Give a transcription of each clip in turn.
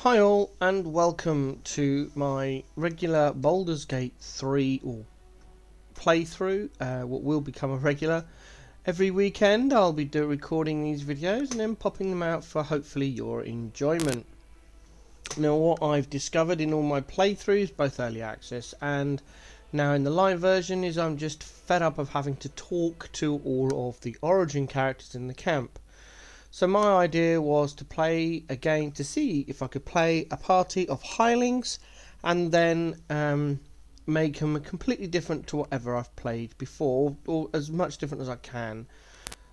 Hi all and welcome to my regular Baldur's Gate 3 playthrough, what will become a regular. Every weekend I'll be recording these videos and then popping them out for hopefully your enjoyment. Now what I've discovered in all my playthroughs, both early access and now in the live version, is I'm just fed up of having to talk to all of the Origen characters in the camp. So my idea was to play a game to see if I could play a party of Hirelings and then make them completely different to whatever I've played before, or as much different as I can.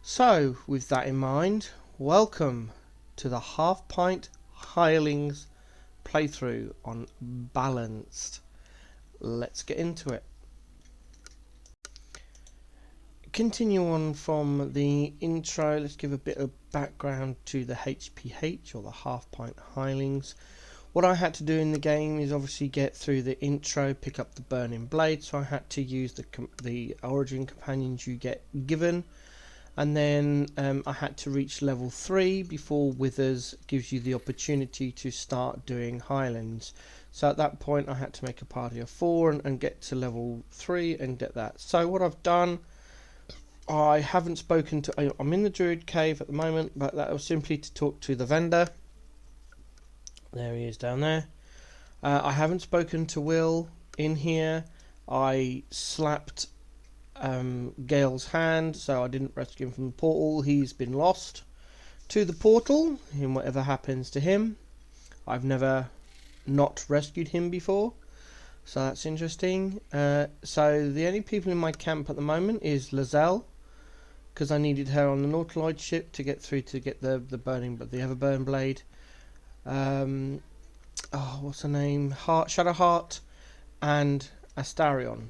So with that in mind, welcome to the Half Pint Hirelings playthrough on Balanced. Let's get into it. Continue on from the intro. Let's give a bit of background to the HPH, or the Half Pint Hirelings. What I had to do in the game is obviously get through the intro, pick up the Burning Blade, so I had to use the Origen companions you get given, and then I had to reach level 3 before Withers gives you the opportunity to start doing Hirelings. So at that point I had to make a party of 4 and get to level 3 and get that. So what I've done, I haven't spoken to... I'm in the Druid cave at the moment, but that was simply to talk to the vendor. There he is down there. I haven't spoken to Will in here. I slapped Gale's hand, so I didn't rescue him from the portal. He's been lost to the portal, in whatever happens to him. I've never not rescued him before, so that's interesting. So the only people in my camp at the moment is Lazelle, because I needed her on the Nautiloid ship to get through to get the Everburn Blade. What's her name? Shadowheart and Astarion.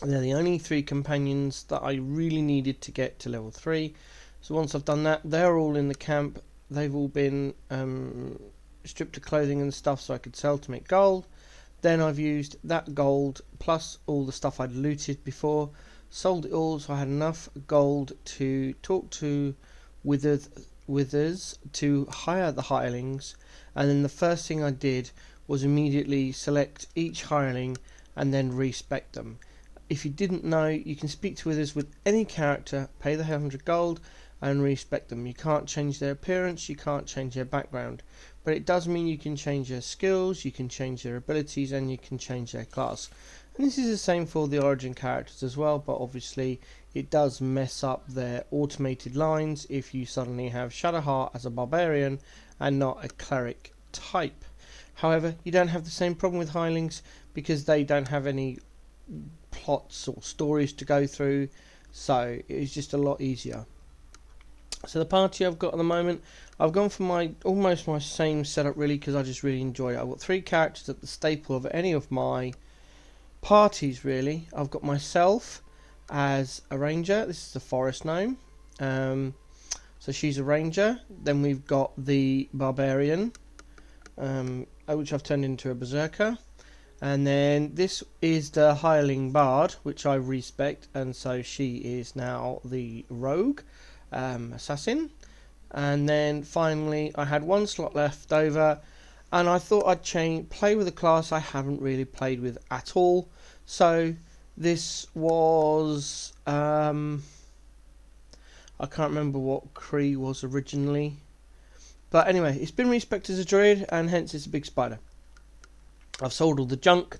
They're the only 3 companions that I really needed to get to level 3. So once I've done that, they're all in the camp. They've all been stripped of clothing and stuff so I could sell to make gold. Then I've used that gold plus all the stuff I'd looted before, sold it all, so I had enough gold to talk to Withers to hire the Hirelings. And then the first thing I did was immediately select each Hireling and then respec them. If you didn't know, you can speak to Withers with any character, pay the 100 gold and respec them. You can't change their appearance, you can't change their background, but it does mean you can change their skills, you can change their abilities, and you can change their class. And this is the same for the Origen characters as well, but obviously it does mess up their automated lines if you suddenly have Shadowheart as a Barbarian and not a Cleric type. However, you don't have the same problem with Hirelings because they don't have any plots or stories to go through, so it's just a lot easier. So the party I've got at the moment, I've gone for almost my same setup really, because I just really enjoy it. I've got 3 characters at the staple of any of my parties really. I've got myself as a ranger. This is a forest gnome, so she's a ranger. Then we've got the barbarian, which I've turned into a berserker. And then this is the Hireling bard, which I respect, and so she is now the rogue assassin. And then finally I had 1 slot left over, and I thought I'd play with a class I haven't really played with at all. So this was I can't remember what Kree was originally, but anyway, it's been respected as a druid, and hence it's a big spider. I've sold all the junk.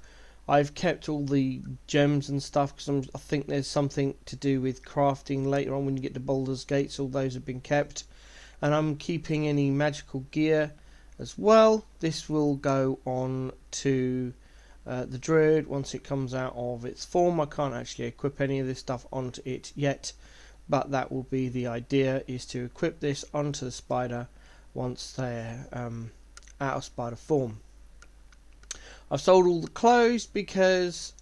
I've kept all the gems and stuff because I think there's something to do with crafting later on when you get to Baldur's Gate, so all those have been kept. And I'm keeping any magical gear as well. This will go on to the Druid once it comes out of its form. I can't actually equip any of this stuff onto it yet, but that will be the idea, is to equip this onto the spider once they're out of spider form. I've sold all the clothes because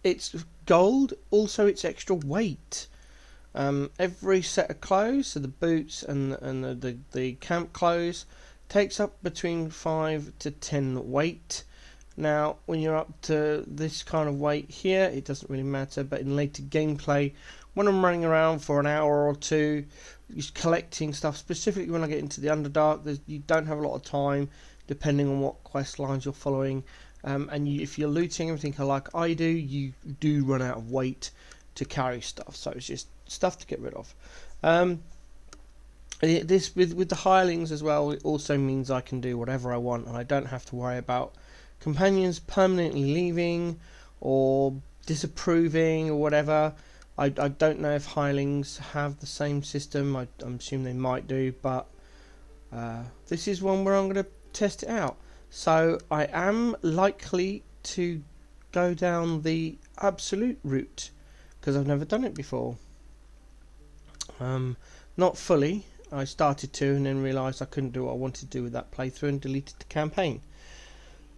it's gold, also it's extra weight. Every set of clothes, so the boots and the camp clothes, takes up between 5 to 10 weight. Now, when you're up to this kind of weight here, it doesn't really matter, but in later gameplay, when I'm running around for an hour or two, just collecting stuff, specifically when I get into the Underdark, you don't have a lot of time, depending on what quest lines you're following, and if you're looting everything like I do, you do run out of weight to carry stuff, so it's just stuff to get rid of. This with the Hirelings as well, it also means I can do whatever I want, and I don't have to worry about companions permanently leaving or disapproving or whatever. I don't know if Hirelings have the same system. I'm assuming they might do, but this is one where I'm going to test it out. So I am likely to go down the absolute route because I've never done it before. Not fully. I started to and then realised I couldn't do what I wanted to do with that playthrough and deleted the campaign.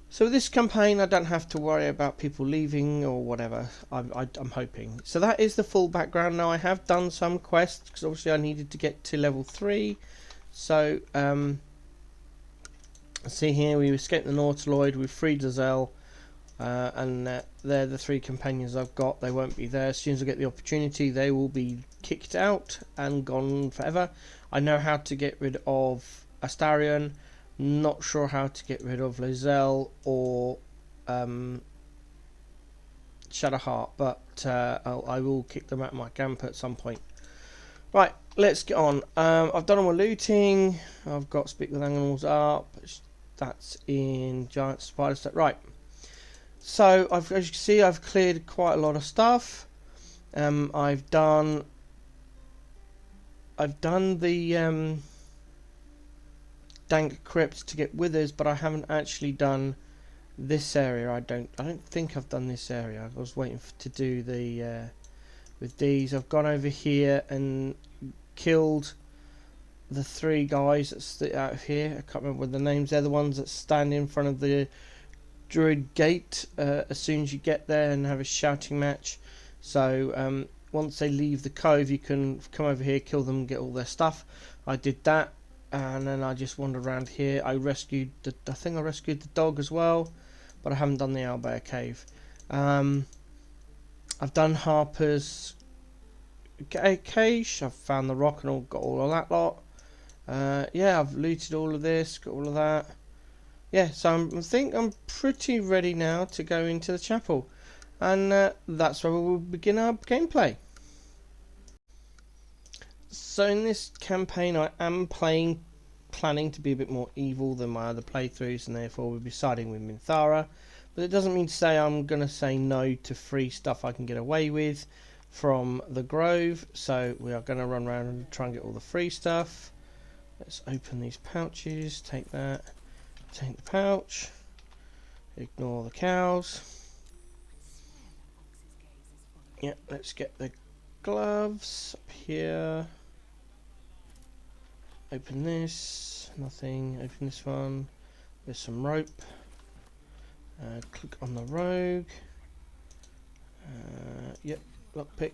So with this campaign I don't have to worry about people leaving or whatever, I'm hoping. So that is the full background. Now I have done some quests because obviously I needed to get to level 3. So see here, we escaped the Nautiloid, we freed the Zell, and they're the 3 companions I've got. They won't be there. As soon as I get the opportunity they will be kicked out and gone forever. I know how to get rid of Astarion. Not sure how to get rid of Lozelle or Shadowheart, but I will kick them out of my camp at some point. Right, let's get on. I've done all my looting. I've got Speak with Animals up. That's in Giant Spider Set. Right. So as you can see, I've cleared quite a lot of stuff. I've done the Dank Crypt to get withers, but I haven't actually done this area. I don't think I've done this area. I was waiting to do the with these. I've gone over here and killed the 3 guys that stick out of here. I can't remember what the names. They're the ones that stand in front of the Druid gate as soon as you get there and have a shouting match. So once they leave the cove, you can come over here, kill them, get all their stuff. I did that, and then I just wandered around here. I think I rescued the dog as well, but I haven't done the Owlbear cave. I've done Harper's cache. I've found the rock and got all of that lot. Yeah, I've looted all of this, got all of that. Yeah, so I think I'm pretty ready now to go into the chapel, and that's where we will begin our gameplay. So in this campaign I am planning to be a bit more evil than my other playthroughs, and therefore we'll be siding with Minthara, but it doesn't mean to say I'm going to say no to free stuff I can get away with from the Grove. So we are going to run around and try and get all the free stuff. Let's open these pouches, take that. Take the pouch, ignore the cows. Yeah, let's get the gloves up here. Open this, nothing. Open this one. There's some rope. Click on the rogue. Yep, lockpick.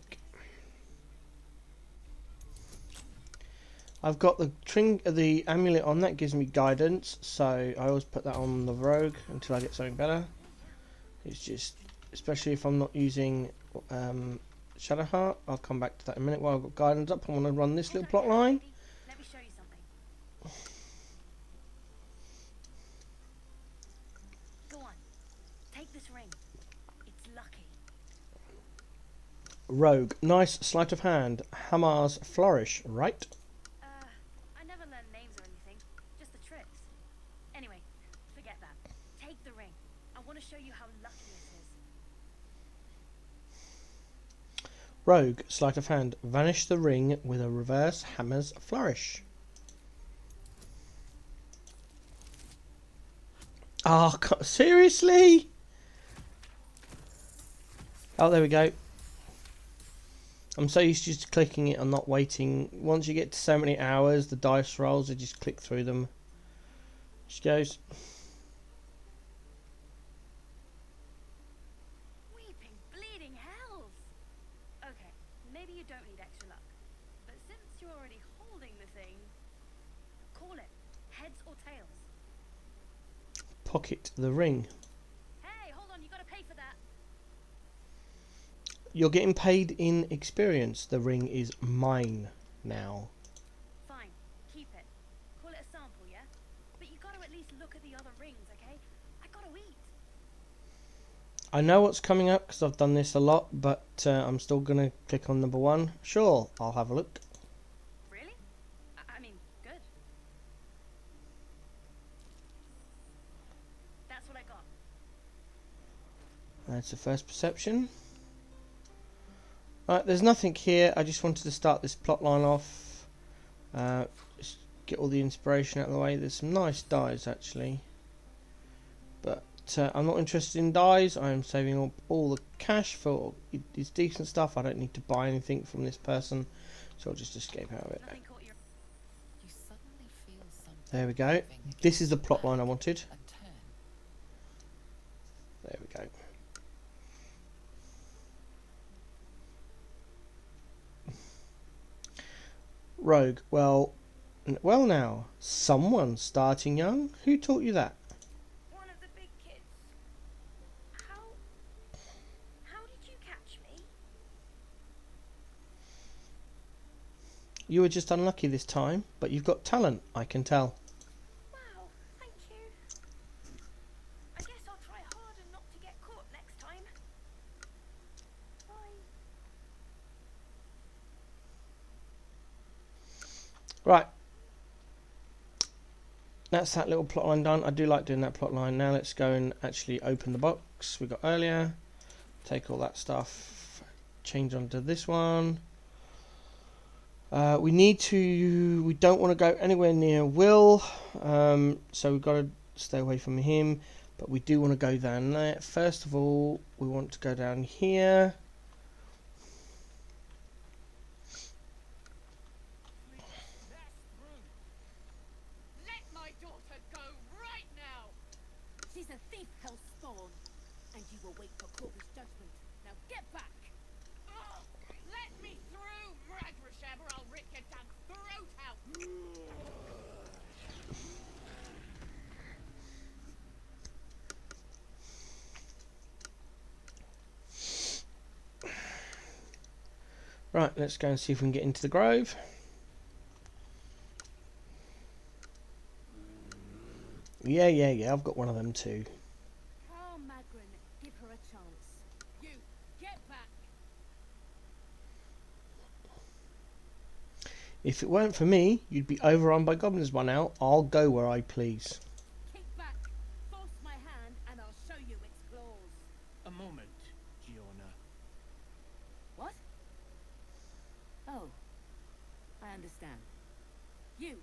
I've got the amulet on, that gives me guidance, so I always put that on the rogue until I get something better. It's just, especially if I'm not using Shadowheart, I'll come back to that in a minute. While I've got guidance up, I want to run this little plot line. Let me show you something. Go on, take this ring. It's lucky. Rogue, nice sleight of hand. Hamar's flourish, right? I never learned names or anything, just the tricks. Anyway, forget that. Take the ring. I want to show you how lucky it is. Rogue, sleight of hand. Vanish the ring with a reverse hammer's flourish. Oh, seriously? Oh, there we go. I'm so used to just clicking it and not waiting. Once you get to so many hours, the dice rolls, I just click through them. She goes. Weeping, bleeding hells! Okay, maybe you don't need extra luck. But since you're already holding the thing, call it. Heads or tails? Pocket the ring. You're getting paid in experience. The ring is mine now. Fine, keep it. Call it a sample, yeah? But you gotta at least look at the other rings, okay? I gotta eat. I know what's coming up because I've done this a lot, but I'm still going to click on number 1. Sure, I'll have a look. Really? I mean, good. That's what I got. That's the first perception. Right, there's nothing here. I just wanted to start this plot line off. Just get all the inspiration out of the way. There's some nice dyes actually. But I'm not interested in dyes. I am saving up all the cash for it's decent stuff. I don't need to buy anything from this person. So I'll just escape out of it. Nothing caught your... You suddenly feel something There we go. moving This is the against plot your line I hand wanted. and turn. There we go. Rogue. Well now. Someone starting young? Who taught you that? One of the big kids. How did you catch me? You were just unlucky this time, but you've got talent, I can tell. Wow, thank you. I guess I'll try harder not to get caught next time. Bye. Right. That's that little plot line done. I do like doing that plot line. Now let's go and actually open the box we got earlier. Take all that stuff. Change onto this one. We don't want to go anywhere near Will. So we've got to stay away from him. But we do want to go down there. First of all, we want to go down here. Let my daughter go right now! She's a thief, hellspawn, and you will wait for Corvus' judgment. Now get back! Oh, let me through, Ragrasham, or I'll rip your damn throat out! Right, let's go and see if we can get into the grove. Yeah, I've got one of them too. Carl Magrin, give her a chance. You, get back! If it weren't for me, you'd be overrun by goblins by now. I'll go where I please. Kick back, force my hand, and I'll show you its claws. A moment, Giona. What? Oh, I understand. You.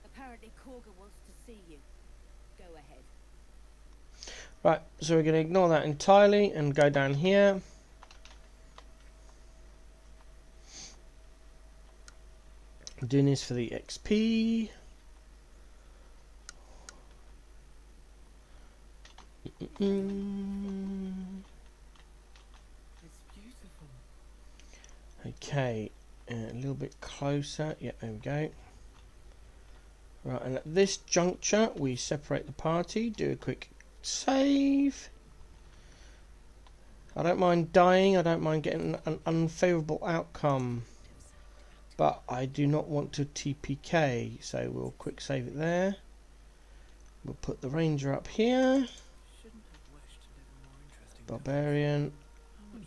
Apparently Korga wants to see you. Go ahead. Right, so we're going to ignore that entirely and go down here. I'm doing this for the XP. It's beautiful. Okay, a little bit closer. Yeah, there we go. Right, and at this juncture, we separate the party, do a quick save. I don't mind dying, I don't mind getting an unfavourable outcome. But I do not want to TPK, so we'll quick save it there. We'll put the ranger up here. Shouldn't have wished to live a more interesting Barbarian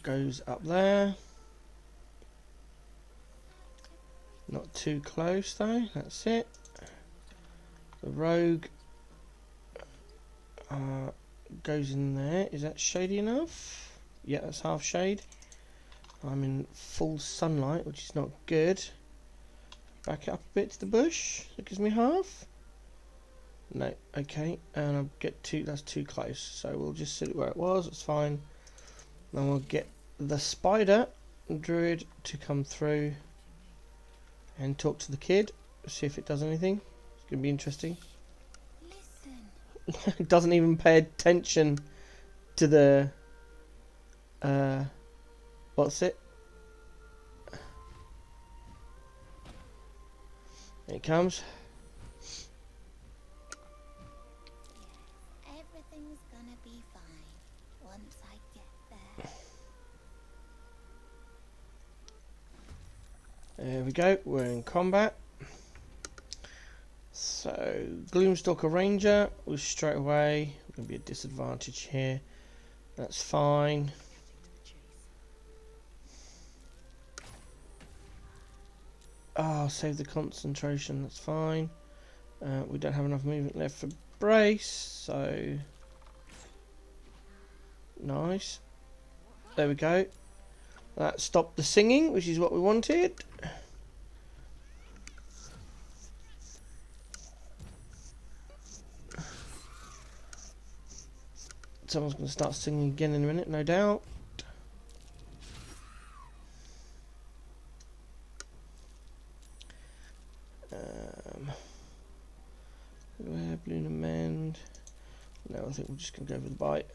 goes up there. Not too close though, that's it. The rogue goes in there. Is that shady enough? Yeah, that's half shade. I'm in full sunlight, which is not good. Back it up a bit to the bush. That gives me half. No, okay, and I'll get that's too close. So we'll just sit it where it was. It's fine. Then we'll get the spider druid to come through and talk to the kid. See if it does anything. It's gonna be interesting. Listen. It doesn't even pay attention to the what's it? Here it comes. Everything's gonna be fine once I get there. There we go, we're in combat. So, Gloom, Stalker, Ranger was straight away. Going to be a disadvantage here. That's fine. Oh, save the concentration, that's fine. We don't have enough movement left for brace, so... Nice. There we go. That stopped the singing, which is what we wanted. Someone's going to start singing again in a minute, no doubt. Balloon amend. No, I think we're just going to go for the bite.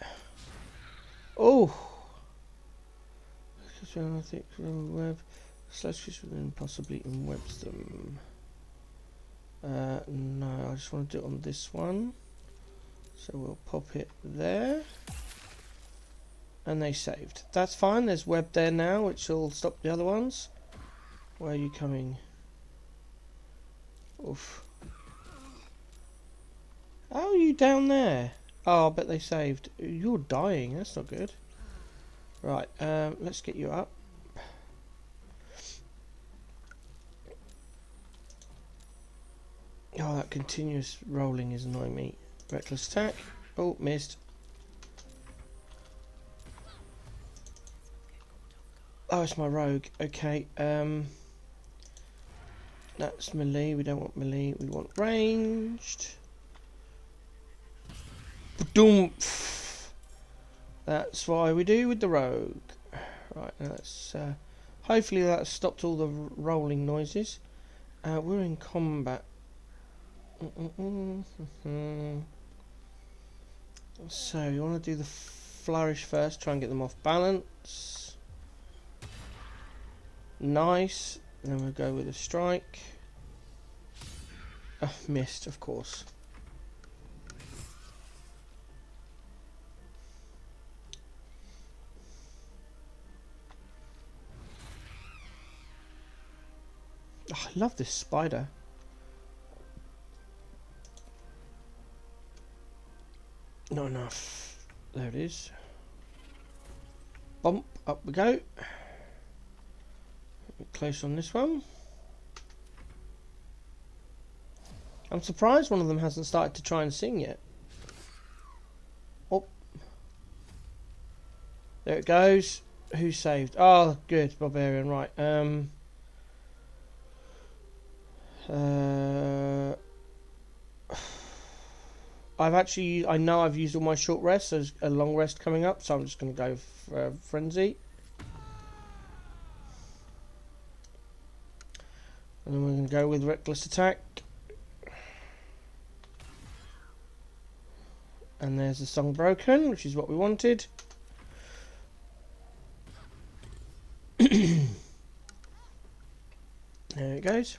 Oh! I think web slash fish within possibly in webs them. No, I just want to do it on this one. So we'll pop it there. And they saved. That's fine, there's web there now, which will stop the other ones. Where are you coming? Oof. How are you down there? Oh, I bet they saved. You're dying, that's not good. Right, let's get you up. Oh, that continuous rolling is annoying me. Reckless attack. Oh, missed. Oh, it's my rogue. Okay, that's melee. We don't want melee. We want ranged. Ba-doomf. That's why we do with the rogue. Right, now let's hopefully that stopped all the rolling noises. We're in combat. So you want to do the flourish first, try and get them off balance. Nice. And then we'll go with a strike. Missed, of course. Oh, I love this spider. Not enough. There it is. Bump, up we go. Close on this one. I'm surprised one of them hasn't started to try and sing yet. Oh. There it goes. Who saved? Oh, good. Barbarian, right. I know I've used all my short rests, so there's a long rest coming up, so I'm just going to go for Frenzy. And then we're going to go with Reckless Attack. And there's the song broken, which is what we wanted. There it goes.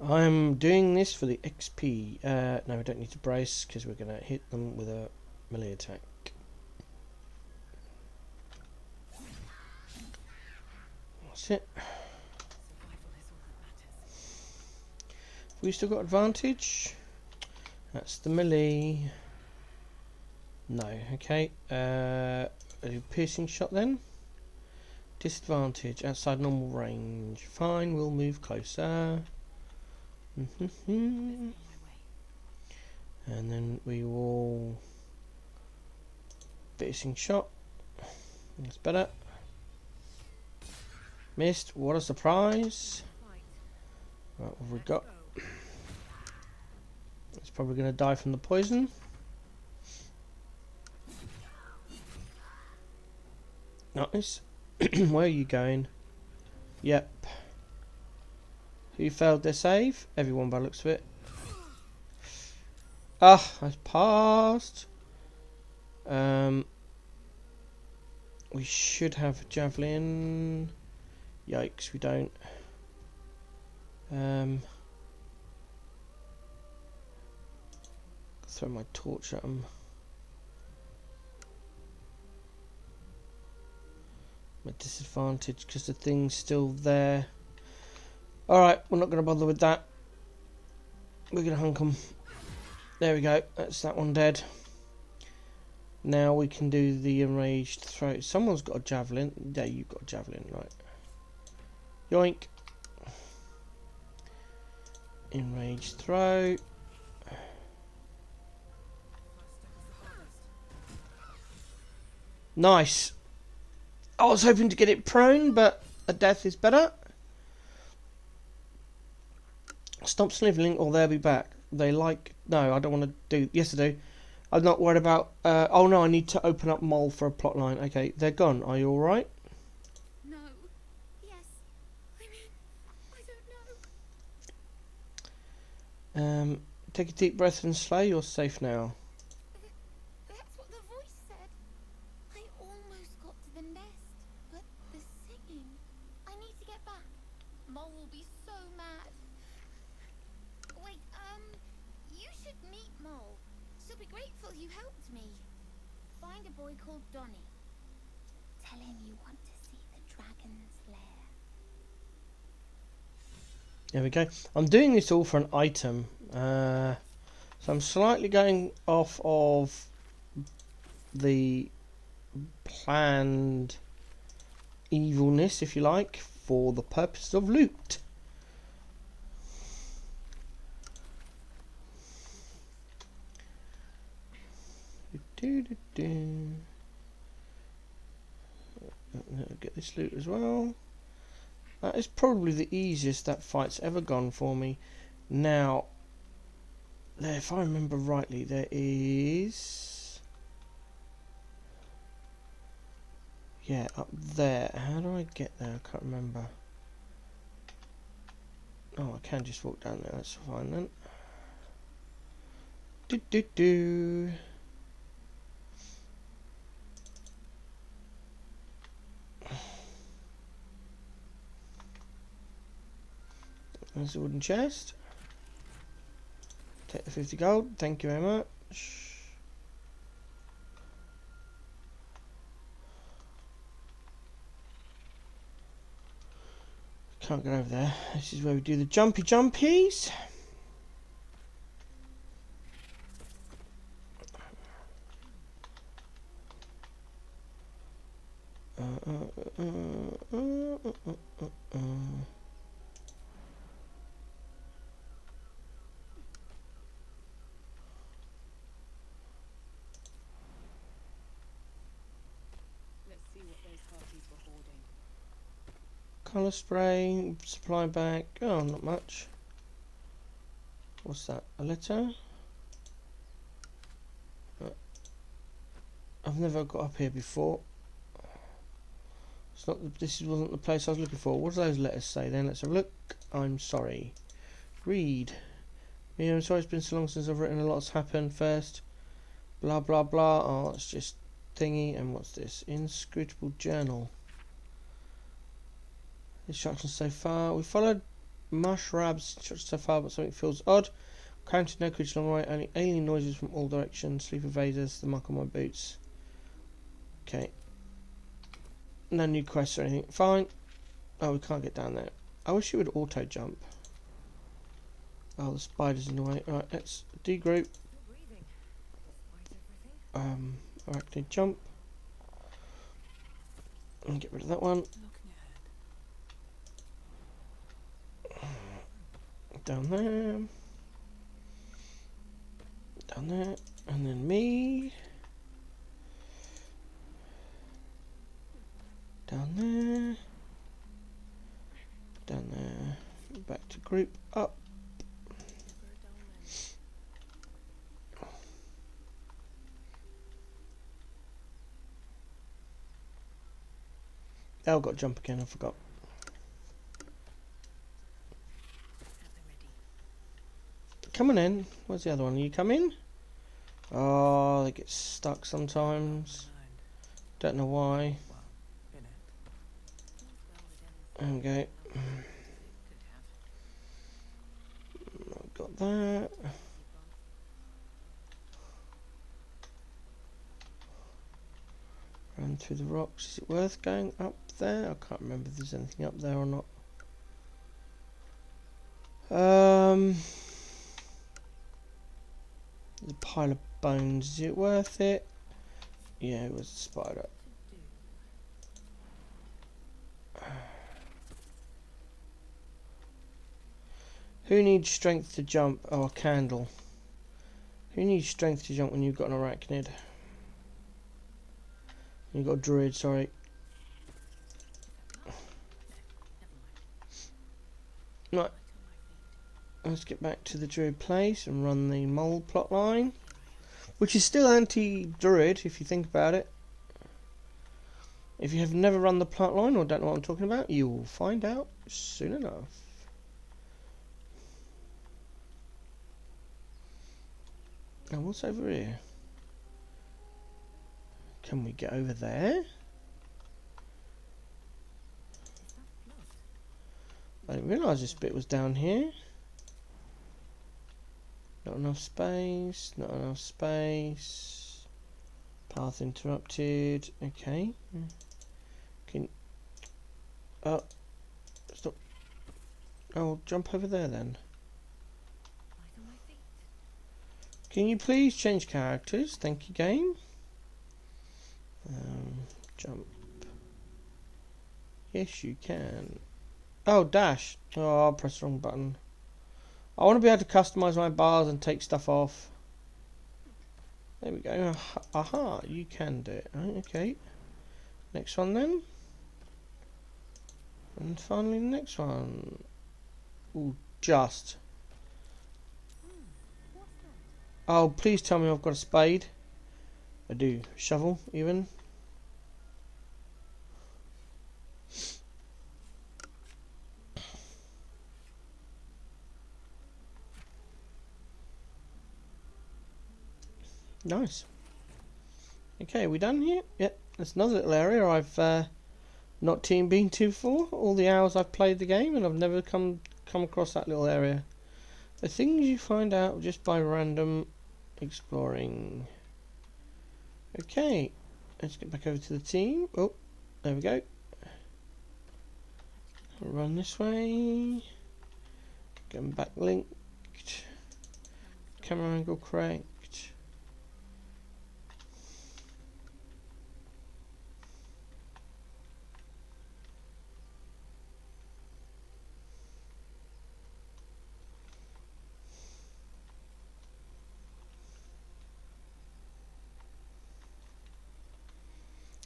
I'm doing this for the XP. No, we don't need to brace because we're going to hit them with a melee attack. That's it. We still got advantage. That's the melee. No, okay. I do piercing shot then. Disadvantage outside normal range. Fine, we'll move closer. And then we will piercing shot. That's better. Missed. What a surprise! Right, what have we got? It's probably going to die from the poison. Nice. Where are you going? Yep. Who failed their save? Everyone by the looks of it. Ah, I passed. We should have javelin. Yikes, we don't. Throw my torch at them. a disadvantage because the thing's still there. Alright, we're not going to bother with that. We're going to hunk them. There we go. That's that one dead. Now we can do the enraged throw. Someone's got a javelin. Yeah, you've got a javelin, right. Yoink. Enraged throw. Nice. I was hoping to get it prone, but a death is better. Stop snivelling or they'll be back. They like... No, I don't want to do... Yes, I do. I'm not worried about... oh, no, I need to open up Mole for a plot line. Okay, they're gone. Are you alright? No. Yes. I mean, I don't know. Take a deep breath and slay. You're safe now. That's what the voice said. I almost got to the nest, but the singing. I need to get back. Mole will be so mad. Wait, you should meet Mole. She'll be grateful you helped me. Find a boy called Donny. Tell him you want to see the dragon's lair. There we go. I'm doing this all for an item. So I'm slightly going off of the planned evilness, if you like, for the purpose of loot. Get this loot as well. That is probably the easiest that fight's ever gone for me. Now, if I remember rightly, there is... Yeah, up there. How do I get there? I can't remember. Oh, I can just walk down there. That's fine then. Do. There's a wooden chest. Take the 50 gold. Thank you very much. Can't get over there. This is where we do the jumpy jumpies. Colour spray, supply bag. Oh, not much. What's that? A letter? I've never got up here before. It's not. This wasn't the place I was looking for. What do those letters say then? Let's have a look. I'm sorry. Read. Yeah, I'm sorry. It's been so long since I've written. A lot's happened. First, blah blah blah. Oh, it's just thingy. And what's this? Inscrutable journal. Instructions so far. We followed Mushrab's instructions so far, but something feels odd. Counted no creature along the way, only alien noises from all directions. Sleep invaders, the mark on my boots. Okay. No new quests or anything. Fine. Oh, we can't get down there. I wish it would auto jump. Oh, the spider's in the way. Alright, let's degroup. Arachnid jump. And get rid of that one. Down there, and then me, down there, back to group up. Oh, got to jump again, I forgot. Coming in. Where's the other one? Are you coming? Oh, they get stuck sometimes. Don't know why. There we go. Got that. Run through the rocks. Is it worth going up there. I can't remember if there's anything up there or not. There's a pile of bones. Is it worth it? Yeah, it was a spider. Who needs strength to jump? Oh, a candle. Who needs strength to jump when you've got an arachnid? You've got a druid, sorry. Right. Let's get back to the druid place and run the mole plotline. Which is still anti-druid, if you think about it. If you have never run the plotline or don't know what I'm talking about, you will find out soon enough. Now, what's over here? Can we get over there? I didn't realise this bit was down here. Not enough space, not enough space. Path interrupted. Okay. Can... Oh. Stop. Oh, jump over there then. Can you please change characters? Thank you, game. Jump. Yes, you can. Oh, dash. Oh, I'll press the wrong button. I want to be able to customize my bars and take stuff off. There we go. Aha, you can do it. Right, okay. Next one then. And finally the next one. Ooh, just. Oh, please tell me I've got a spade. I do. Shovel, even. Nice. Okay, are we done here? Yep, that's another little area I've not been to before. All the hours I've played the game, and I've never come across that little area. The things you find out just by random exploring. Okay, let's get back over to the team. Oh, there we go. Run this way. Going back linked. Camera angle correct.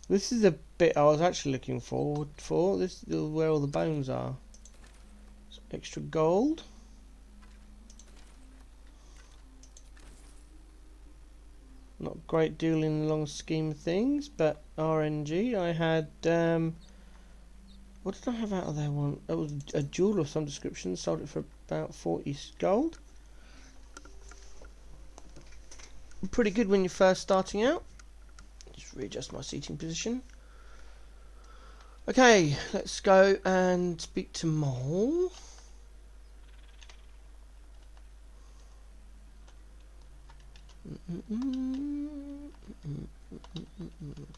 This is the bit I was actually looking forward for. This is where all the bones are. Some extra gold. Not a great deal in the long scheme of things, but RNG. I had what did I have out of there? One. It was a jewel of some description. Sold it for about 40 gold. Pretty good when you're first starting out. Just readjust my seating position. Okay, let's go and speak to Mole.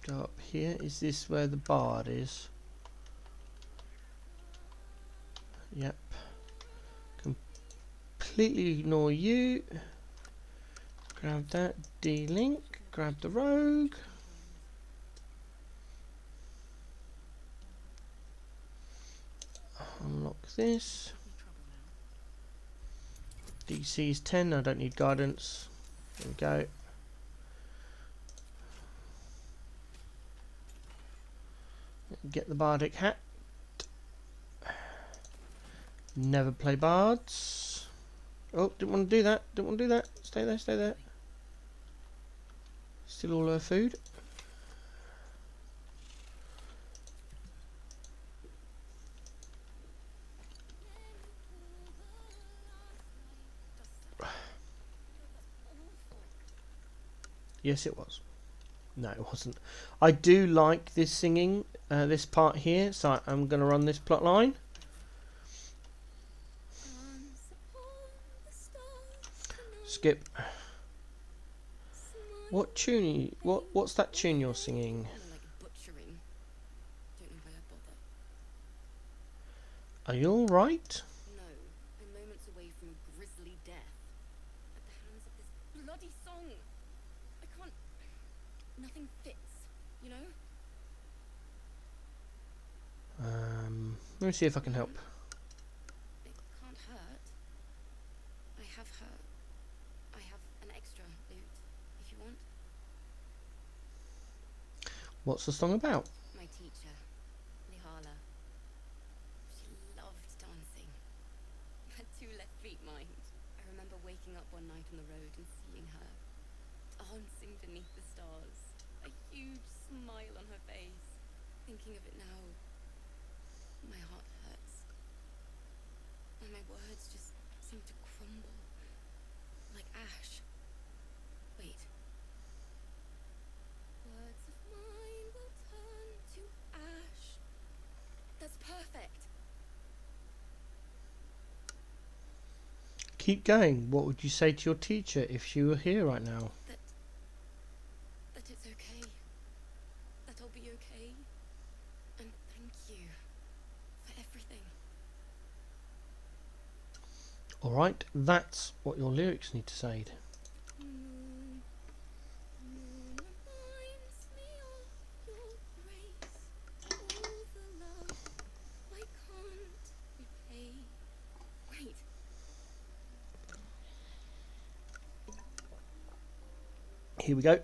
Go up here. Is this where the bard is? Yep. Completely ignore you. Grab that. D-link. Grab the rogue. Unlock this. DC is 10. I don't need guidance. There we go. Get the bardic hat. Never play bards. Oh, didn't want to do that. Didn't want to do that. Stay there, stay there. Still all her food. Yes, it was. No, it wasn't. I do like this singing, this part here, so I'm going to run this plot line. Skip. What tune? What's that tune you're singing? Are you alright? No, I'm moments away from a grisly death. At the hands of this bloody song. I can't... Nothing fits, you know? Let me see if I can help. It can't hurt. I have an extra loot, if you want. What's the song about? My teacher, Lihala. She loved dancing. Had 2 left feet, mind. I remember waking up one night on the road and seeing her dancing beneath the stars. A huge smile on her face. Thinking of it now, my heart hurts. And my words just seem to crumble. Like ash. Wait. Words of mine will turn to ash. That's perfect. Keep going. What would you say to your teacher if she were here right now? That it's okay. That I'll be okay. And thank you for everything. Alright, that's what your lyrics need to say. Moon, moon reminds me of your grace. All the love I can't repay. Wait. Here we go.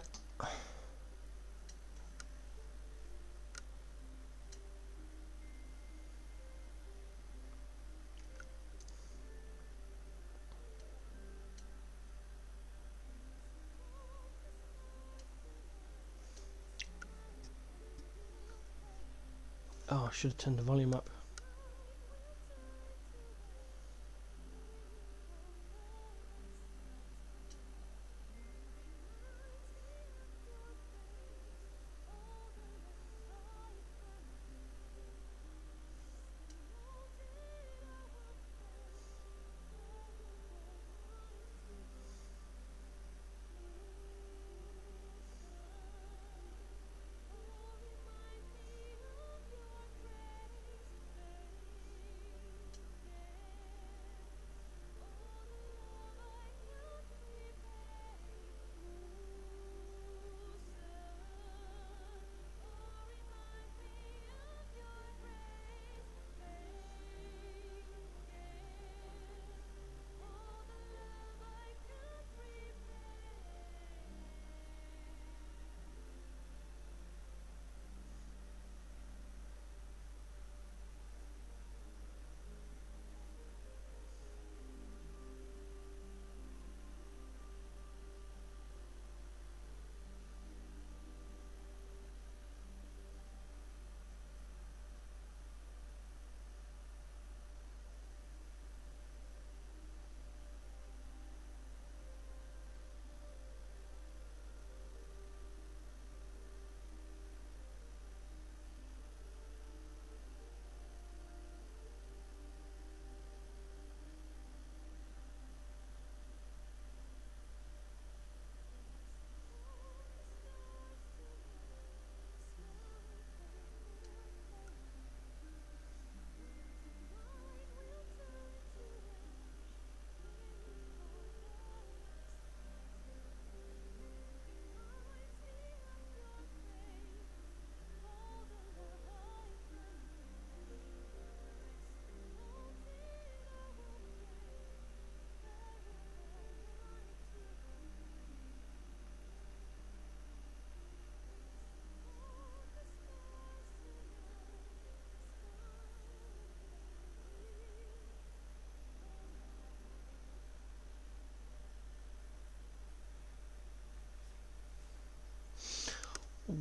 Oh, I should have turned the volume up.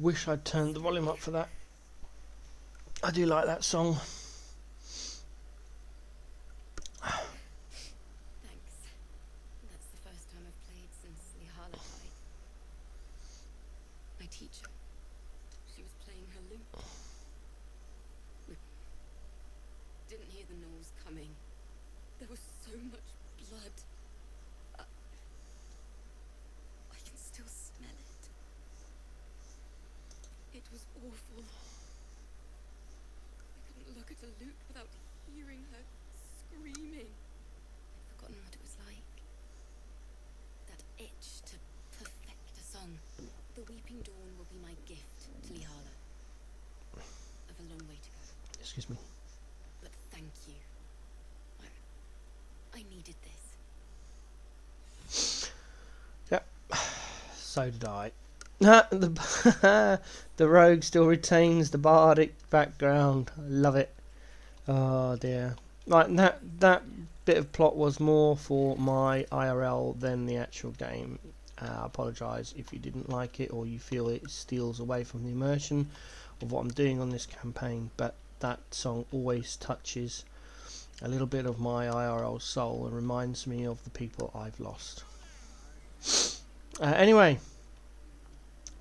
Wish I'd turned the volume up for that. I do like that song. Thanks. That's the first time I've played since Lihala died. My teacher. She was playing her lute. Didn't hear the gnolls coming. There was so much blood. I can still smell it. It was awful. I couldn't look at a lute without hearing her screaming. I'd forgotten what it was like. That itch to perfect a song. The Weeping Dawn will be my gift to Lihala. I've a long way to go, Excuse me. but thank you. I needed this. Yep. So did I. The rogue still retains the bardic background. I love it. Oh dear. Like that bit of plot was more for my IRL than the actual game. I apologise if you didn't like it or you feel it steals away from the immersion of what I'm doing on this campaign, but that song always touches a little bit of my IRL soul and reminds me of the people I've lost. Anyway,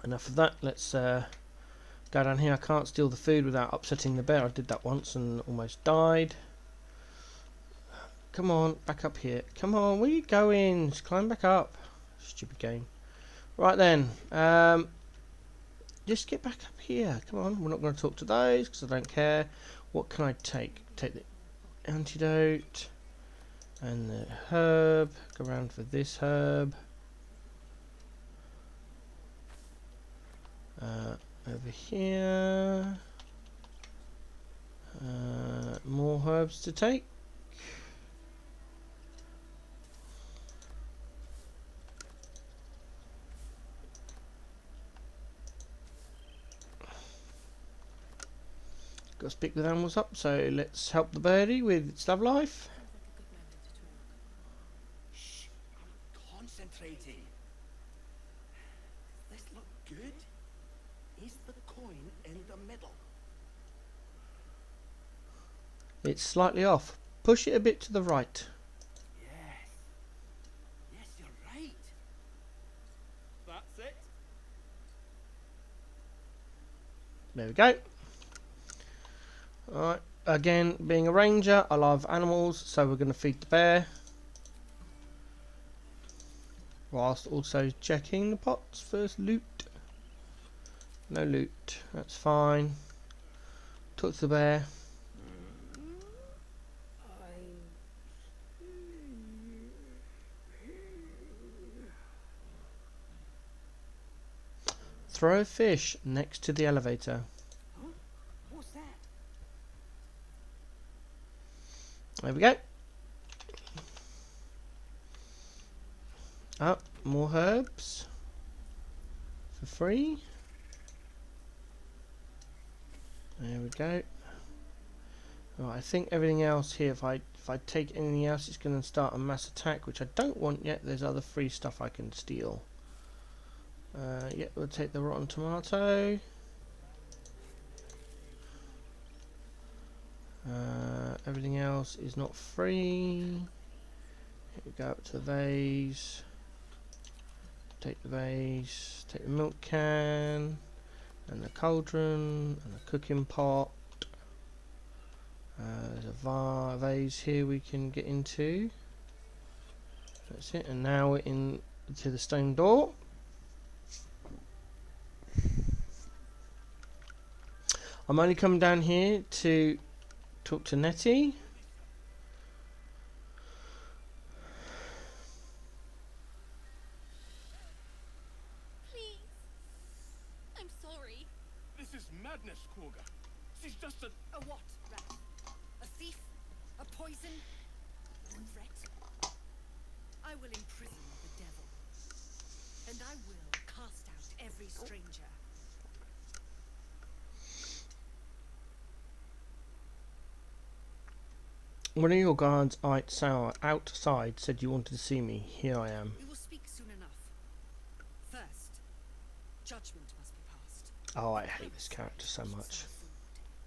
enough of that. Let's go down here. I can't steal the food without upsetting the bear. I did that once and almost died. Come on, back up here. Come on, where are you going? Just climb back up. Stupid game. Right then, just get back up here. Come on, we're not going to talk to those because I don't care. What can I take? Take the antidote and the herb. Go around for this herb. Over here. More herbs to take. Got to speak with animals up, so let's help the birdie with its love life. Shh, I'm concentrating. Does this look good? Is the coin in the middle? It's slightly off. Push it a bit to the right. Yes. Yes, you're right. That's it. There we go. Alright, again, being a ranger, I love animals, so we're going to feed the bear. Whilst also checking the pots for loot. No loot, that's fine. Talk to the bear. Throw a fish next to the elevator. Huh? What's that? There we go. Oh, more herbs for free. There we go. Right, I think everything else here, if I take anything else, it's going to start a mass attack, which I don't want yet. There's other free stuff I can steal. Yeah, we'll take the rotten tomato. Everything else is not free. Here we go up to the vase. Take the vase. Take the milk can. And the cauldron. And the cooking pot. There's a vase here we can get into. That's it. And now we're into the stone door. I'm only coming down here to talk to Nettie. Please. I'm sorry. This is madness, Korga. She's just a... A what, Rat? A thief? A poison? A threat? I will imprison the devil. And I will cast out every stranger. One of your guards outside said you wanted to see me. Here I am. We will speak soon enough. First, judgment must be passed. Oh, I hate this character so much. Eats our food,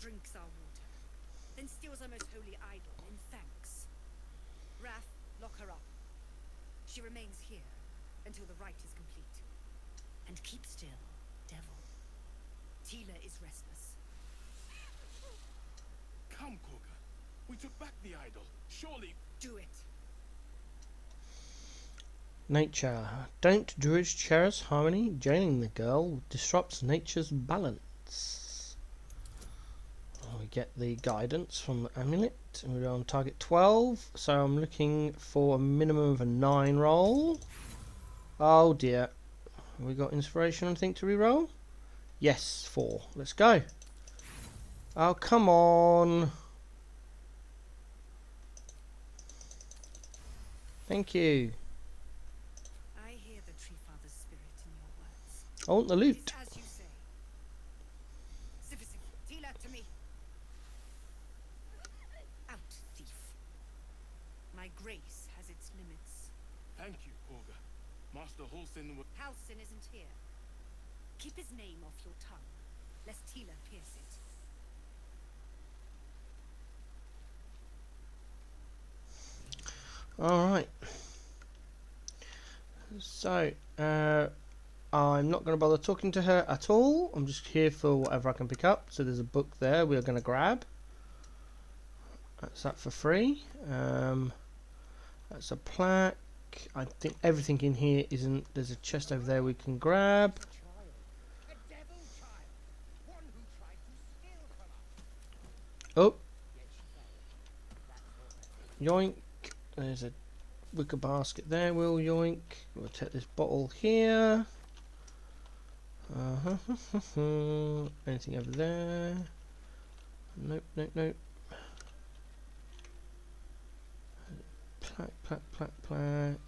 drinks our water, then steals our most holy idol in thanks. Wrath, lock her up. She remains here until the rite is complete. And keep still, devil. Tila is restless. Come, Korga. We took back the idol. Surely... Do it. Nature. Don't druids cherish harmony? Jailing the girl disrupts nature's balance. Oh get the guidance from the amulet, and we're on target 12, so I'm looking for a minimum of a 9 roll. Oh dear. Have we got inspiration, I think, to reroll? Yes, 4. Let's go. Oh, come on. Thank you. I hear the Tree Father's spirit in your words. I want the It loot. is as you say. Sifisif, Tila to me. Out, thief. My grace has its limits. Thank you, Olga. Master Halsin will... Halsin isn't here. Keep his name off your tongue, lest Tila pierce it. Alright. So, I'm not going to bother talking to her at all. I'm just here for whatever I can pick up. So there's a book there we're going to grab. That's that for free. That's a plaque. I think everything in here isn't... There's a chest over there we can grab. A devil child. One who tried to steal from us. Oh, Yet she failed. That's all. yoink. There's a wicker basket there. We'll yoink. We'll take this bottle here. Anything over there? Nope, nope, nope. Plaque, plaque, plaque, plaque.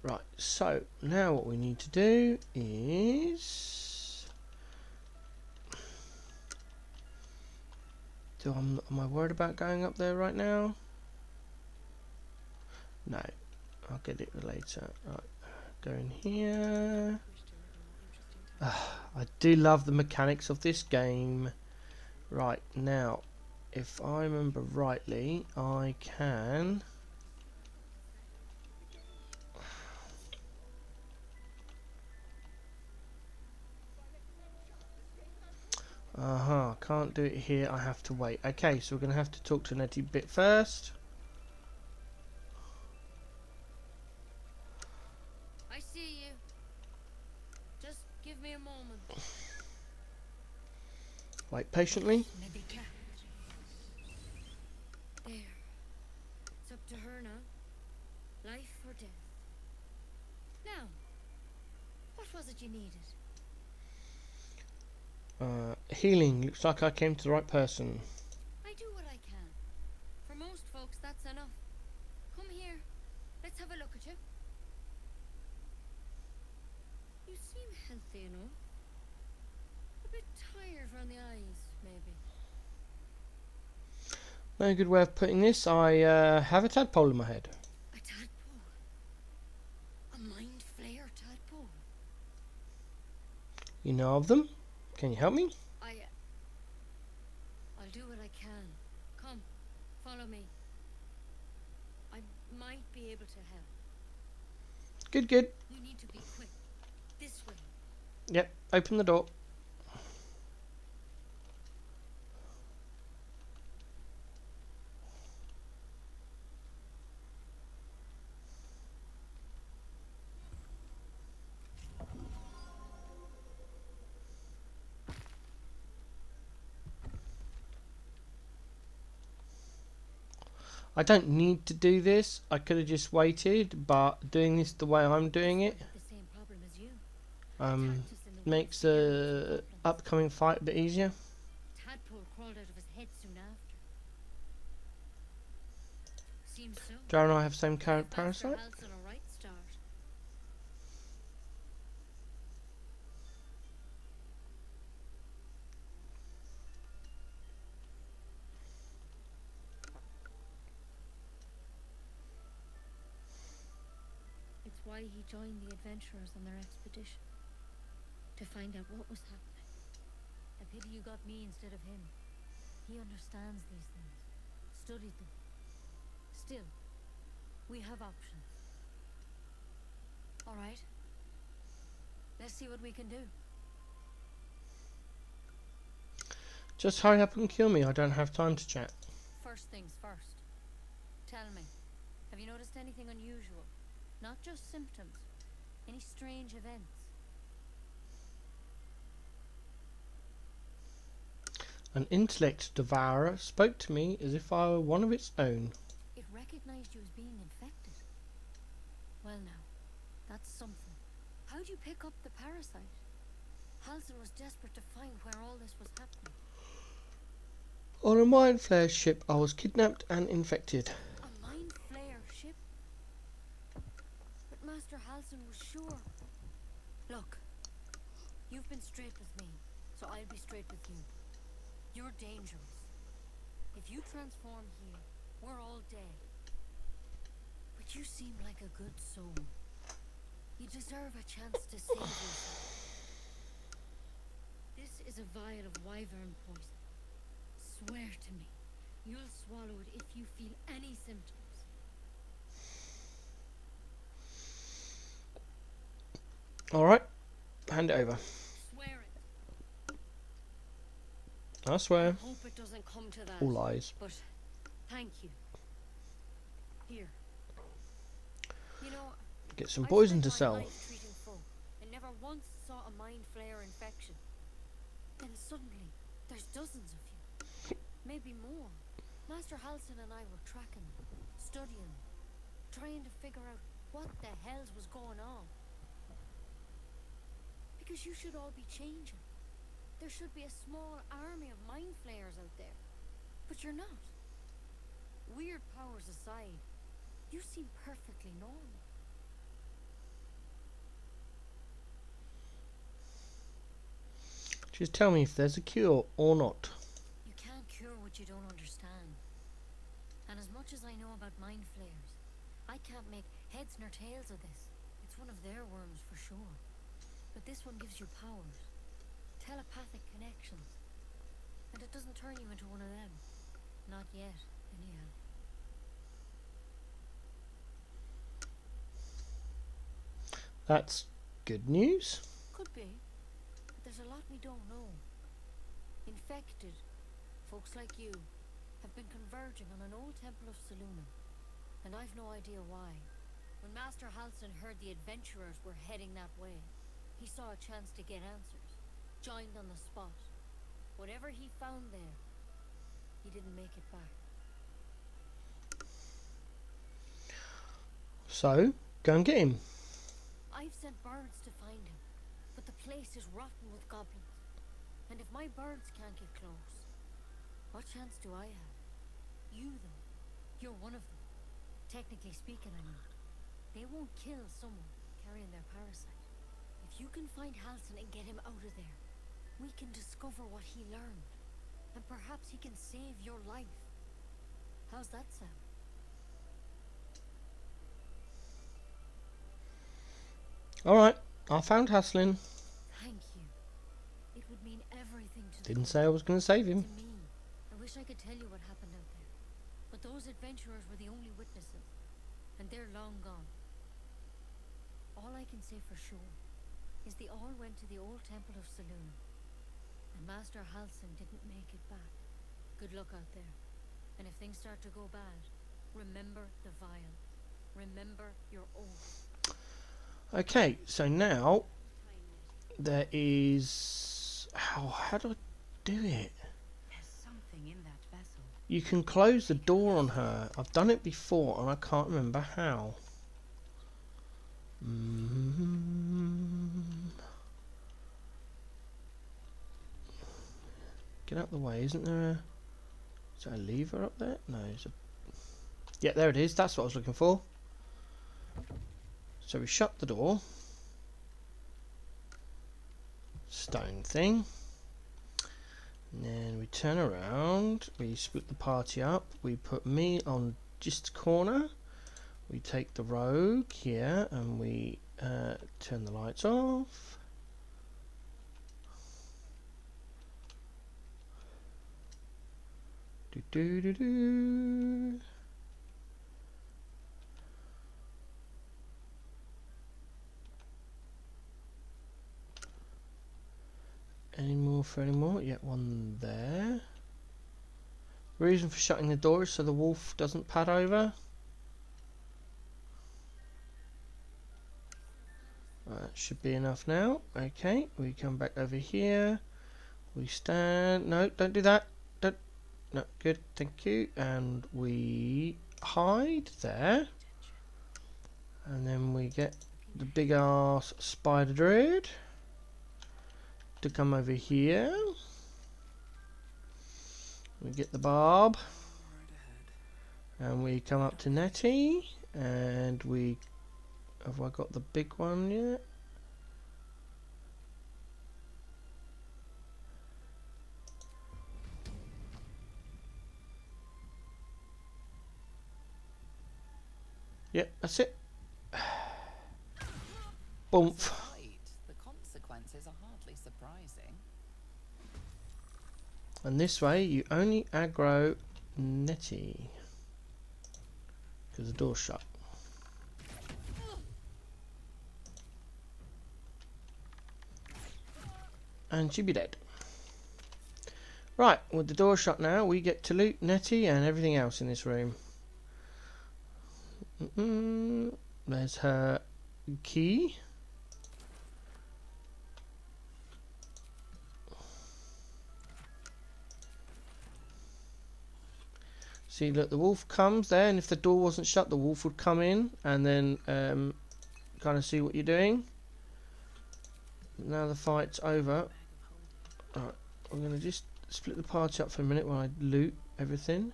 Right, so now what we need to do is... am I worried about going up there right now? No, I'll get it later. Right, go in here. I do love the mechanics of this game. Right, now, if I remember rightly, I can... can't do it here, I have to wait. Okay, so we're going to have to talk to Nettie bit first. I see you. Just give me a moment. Wait patiently. There. It's up to her now. Life or death. Now, what was it you needed? Healing. Looks like I came to the right person. I do what I can. For most folks, that's enough. Come here. Let's have a look at you. You seem healthy enough. A bit tired around the eyes, maybe. No good way of putting this. I have a tadpole in my head. A tadpole? A mind flayer tadpole? You know of them? Can you help me? I'll do what I can. Come, follow me. I might be able to help. Good, good. We need to be quick. This way. Yep, open the door. I don't need to do this. I could have just waited, but doing this the way I'm doing it The same problem as you. makes the upcoming fight a bit easier. Tadpole crawled out of his head soon after. Seems so. Joe and I have the same Master parasite. Hal's on a right start. It's why he joined the adventurers on their expedition. To find out what was happening. A pity you got me instead of him. He understands these things. Studied them. Still, we have options. Alright. Let's see what we can do. Just hurry up and kill me. I don't have time to chat. First things first. Tell me, have you noticed anything unusual? Not just symptoms. Any strange events? An intellect devourer spoke to me as if I were one of its own. It recognized you as being infected. Well now, that's something. How'd you pick up the parasite? Halsin was desperate to find where all this was happening. On a mind flare ship, I was kidnapped and infected. A mind flare ship? But Master Halsin was sure. Look, you've been straight with me, so I'll be straight with you. You're dangerous. If you transform here, we're all dead. But you seem like a good soul. You deserve a chance to save yourself. This is a vial of wyvern poison. Swear to me, you'll swallow it if you feel any symptoms. Alright, hand it over. Swear it. I swear. I hope it doesn't come to that. All lies. But thank you. Here. You know, Get some I've poison spent to my sell. life treating folk and never once saw a mind flare infection. Then suddenly, there's dozens of you. Maybe more. Master Halsin and I were tracking them, studying them, trying to figure out what the hells was going on. Because you should all be changing. There should be a small army of mind flayers out there. But you're not. Weird powers aside, you seem perfectly normal. Just tell me if there's a cure or not. You can't cure what you don't understand. And as much as I know about mind flayers, I can't make heads nor tails of this. It's one of their worms for sure. But this one gives you powers. Telepathic connections. And it doesn't turn you into one of them. Not yet, anyhow. That's good news. Could be. But there's a lot we don't know. Infected, folks like you, have been converging on an old temple of Selûne. And I've no idea why. When Master Halsin heard the adventurers were heading that way, he saw a chance to get answers. Joined on the spot. Whatever he found there, he didn't make it back. So, go and get him. I've sent birds to find him, but the place is rotten with goblins. And if my birds can't get close, what chance do I have? You, though, you're one of them. Technically speaking, I mean. They won't kill someone carrying their parasite. If you can find Halsin and get him out of there, we can discover what he learned. And perhaps he can save your life. How's that sound? Alright, I found Haslin. Thank you. It would mean everything to Didn't the say I was going to save him. to me. I wish I could tell you what happened out there. But those adventurers were the only witnesses. And they're long gone. All I can say for sure is they all went to the old temple of Selûne. And Master Halsin didn't make it back. Good luck out there. And if things start to go bad, remember the vial. Remember your oath. Okay, so now there is... How do I do it? There's something in that vessel. You can close the door on her. I've done it before and I can't remember how. Get out the way, isn't there a... Is there a lever up there? No, there's a... Yeah, there it is. That's what I was looking for. So we shut the door. Stone thing. And then we turn around. We split the party up. We put me on just corner. We take the rogue here and we turn the lights off. Do do do do. Any more for any more? Yet one there. The reason for shutting the door is so the wolf doesn't pad over. That should be enough now. Okay, we come back over here. We stand. No, don't do that. Don't. No, good. Thank you. And we hide there. And then we get the big ass spider druid to come over here. We get the barb. And we come up to Nettie. And we... Have I got the big one yet? Yep, that's it. Boomf. The consequences are hardly surprising. And this way you only aggro Nettie. Because the door's shut. And she'd be dead. Right, with the door shut now, we get to loot Nettie and everything else in this room. There's her key. See, look, the wolf comes there, and if the door wasn't shut, the wolf would come in and then kind of see what you're doing. Now the fight's over. Alright, I'm going to just split the party up for a minute while I loot everything.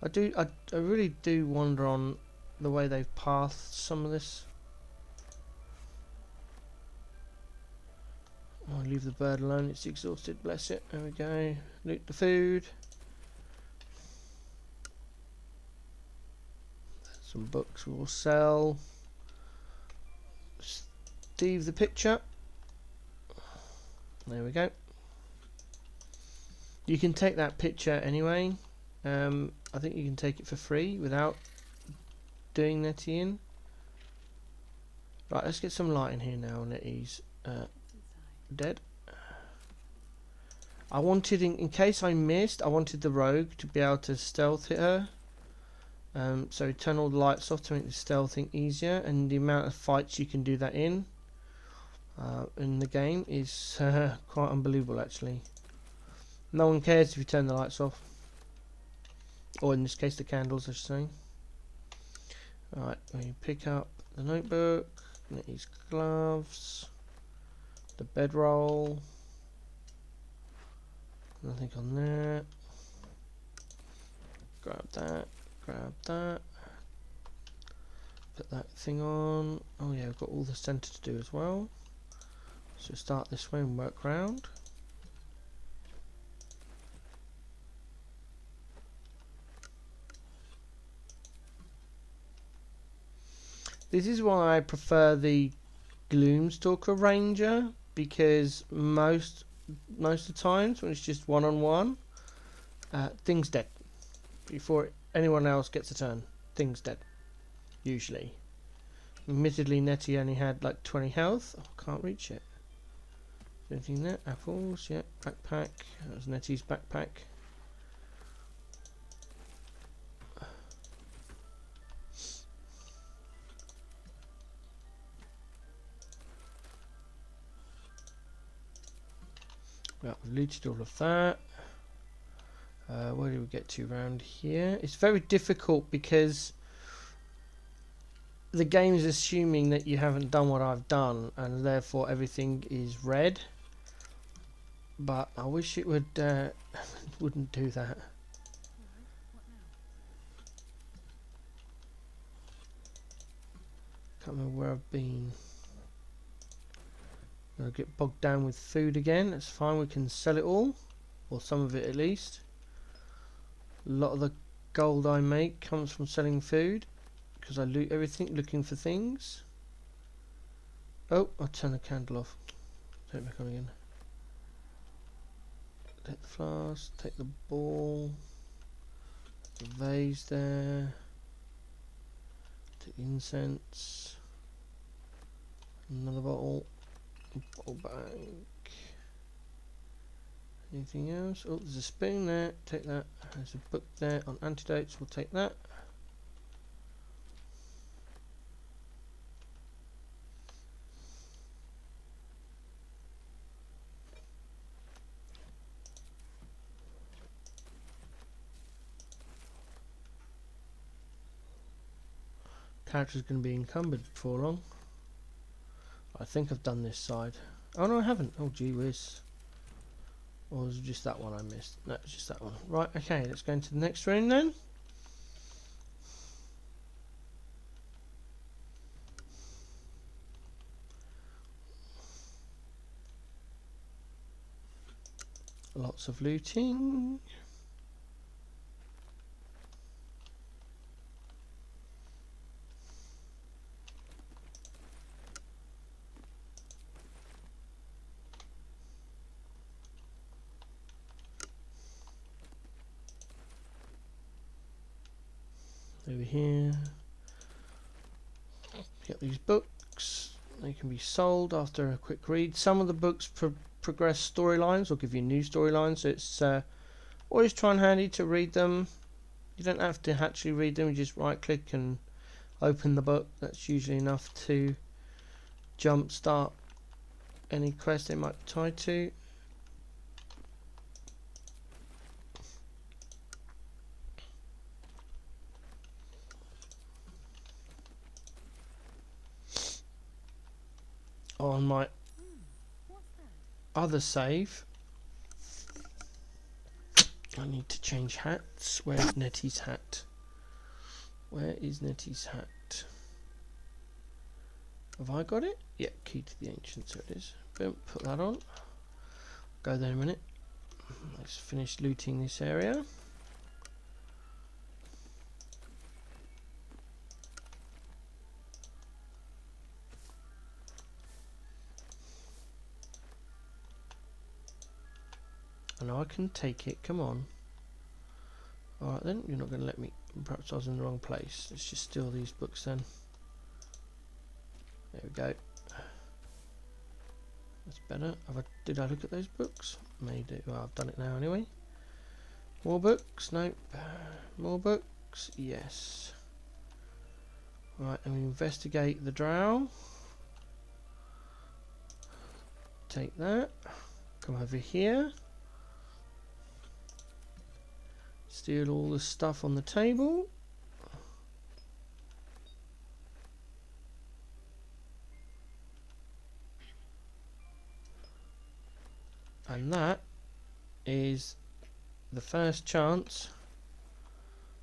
I really do wonder on the way they've pathed some of this. I'll leave the bird alone, it's exhausted, bless it. There we go. Loot the food. Some books we'll sell. Steve the picture. There we go. You can take that picture anyway. I think you can take it for free without doing Nettie in. Right, let's get some light in here now. Nettie's dead. I wanted, in case I missed, I wanted the rogue to be able to stealth hit her. So turn all the lights off to make the stealthing easier, and the amount of fights you can do that in the game is quite unbelievable actually. No one cares if you turn the lights off. Or in this case the candles I should say. Alright, we pick up the notebook, Nettie's gloves, the bedroll, nothing on there. Grab that, put that thing on. Oh yeah, we've got all the centre to do as well. So start this way and work round. This is why I prefer the Gloom Stalker Ranger, because most of the times when it's just one-on-one, thing's dead before anyone else gets a turn. Thing's dead, usually. Admittedly, Nettie only had like 20 health. Oh, can't reach it. Anything there? Apples, yeah. Backpack. That was Nettie's backpack. Well, we've looted all of that. Where do we get to around here? It's very difficult because the game is assuming that you haven't done what I've done, and therefore everything is red. But I wish it would wouldn't do that. Can't remember where I've been. Gonna get bogged down with food again. That's fine, we can sell it all, or some of it at least. A lot of the gold I make comes from selling food, because I loot everything looking for things. Oh, I'll turn the candle off. Take it back on again. Take the flask, take the ball, the vase there, take the incense, another bottle. Bottle bank. Anything else? Oh, there's a spoon there. Take that. There's a book there on antidotes. We'll take that. Character's going to be encumbered before long. I think I've done this side. Oh no, I haven't. Oh gee whiz. Or was it just that one I missed? No, it's just that one. Right, okay, let's go into the next room then. Lots of looting. Over here, get these books. They can be sold after a quick read. Some of the books progress storylines or give you new storylines, so it's always try and handy to read them. You don't have to actually read them, you just right click and open the book. That's usually enough to jump start any quest they might be tied to. On my other save, I need to change hats. Where's Nettie's hat? Where is Nettie's hat? Have I got it? Yeah, key to the ancient, so it is. Boom, put that on. Go there in a minute. Let's finish looting this area. And I can take it, come on. Alright then, you're not going to let me. Perhaps I was in the wrong place. Let's just steal these books then. There we go. That's better. Did I look at those books? Maybe. Well, I've done it now anyway. More books? Nope. More books? Yes. Right, and we investigate the drow. Take that. Come over here. Steal all the stuff on the table. And that is the first chance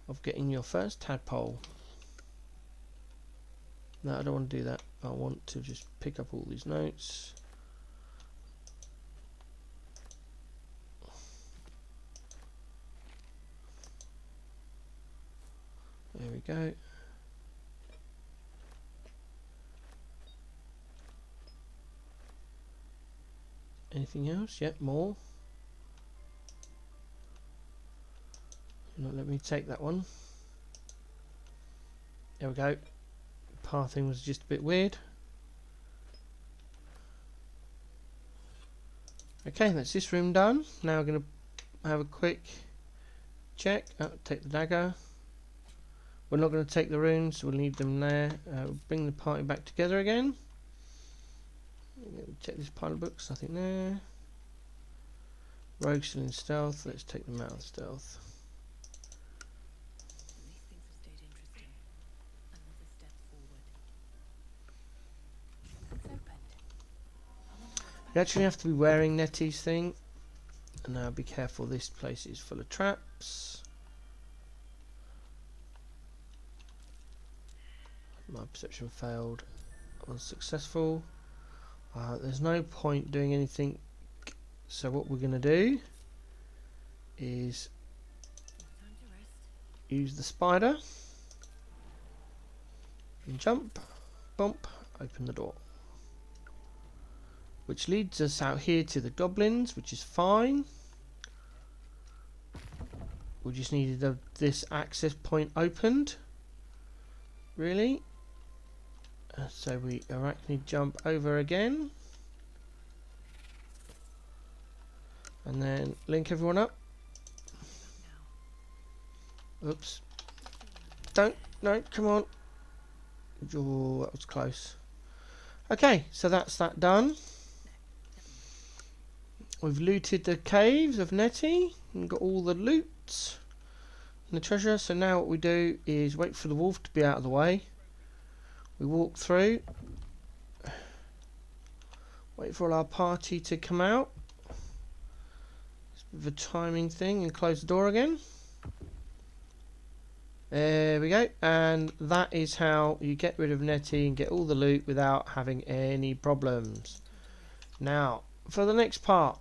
of getting your first tadpole. No, I don't want to do that. I want to just pick up all these notes. There we go. Anything else? Yep, more. Not let me take that one. There we go. Pathing was just a bit weird. Okay, that's this room done. Now we're going to have a quick check. Take the dagger. We're not going to take the runes, we'll need them there. We'll bring the party back together again. Check this pile of books, nothing there. Rogue still in stealth, let's take them out of stealth. These things have stayed interesting. Another step forward. It's opened. You actually have to be wearing Nettie's thing. And now be careful, this place is full of traps. My perception failed. Unsuccessful. There's no point doing anything. So what we're going to do is use the spider and jump, bump, open the door. Which leads us out here to the goblins, which is fine. We just needed this access point opened. Really? So we arachnid jump over again. And then link everyone up. Oops. Don't. No, come on. Oh, that was close. Okay, so that's that done. We've looted the caves of Nettie and got all the loot and the treasure. So now what we do is wait for the wolf to be out of the way. We walk through. Wait for all our party to come out. The timing thing and close the door again. There we go, and that is how you get rid of Nettie and get all the loot without having any problems. Now, for the next part,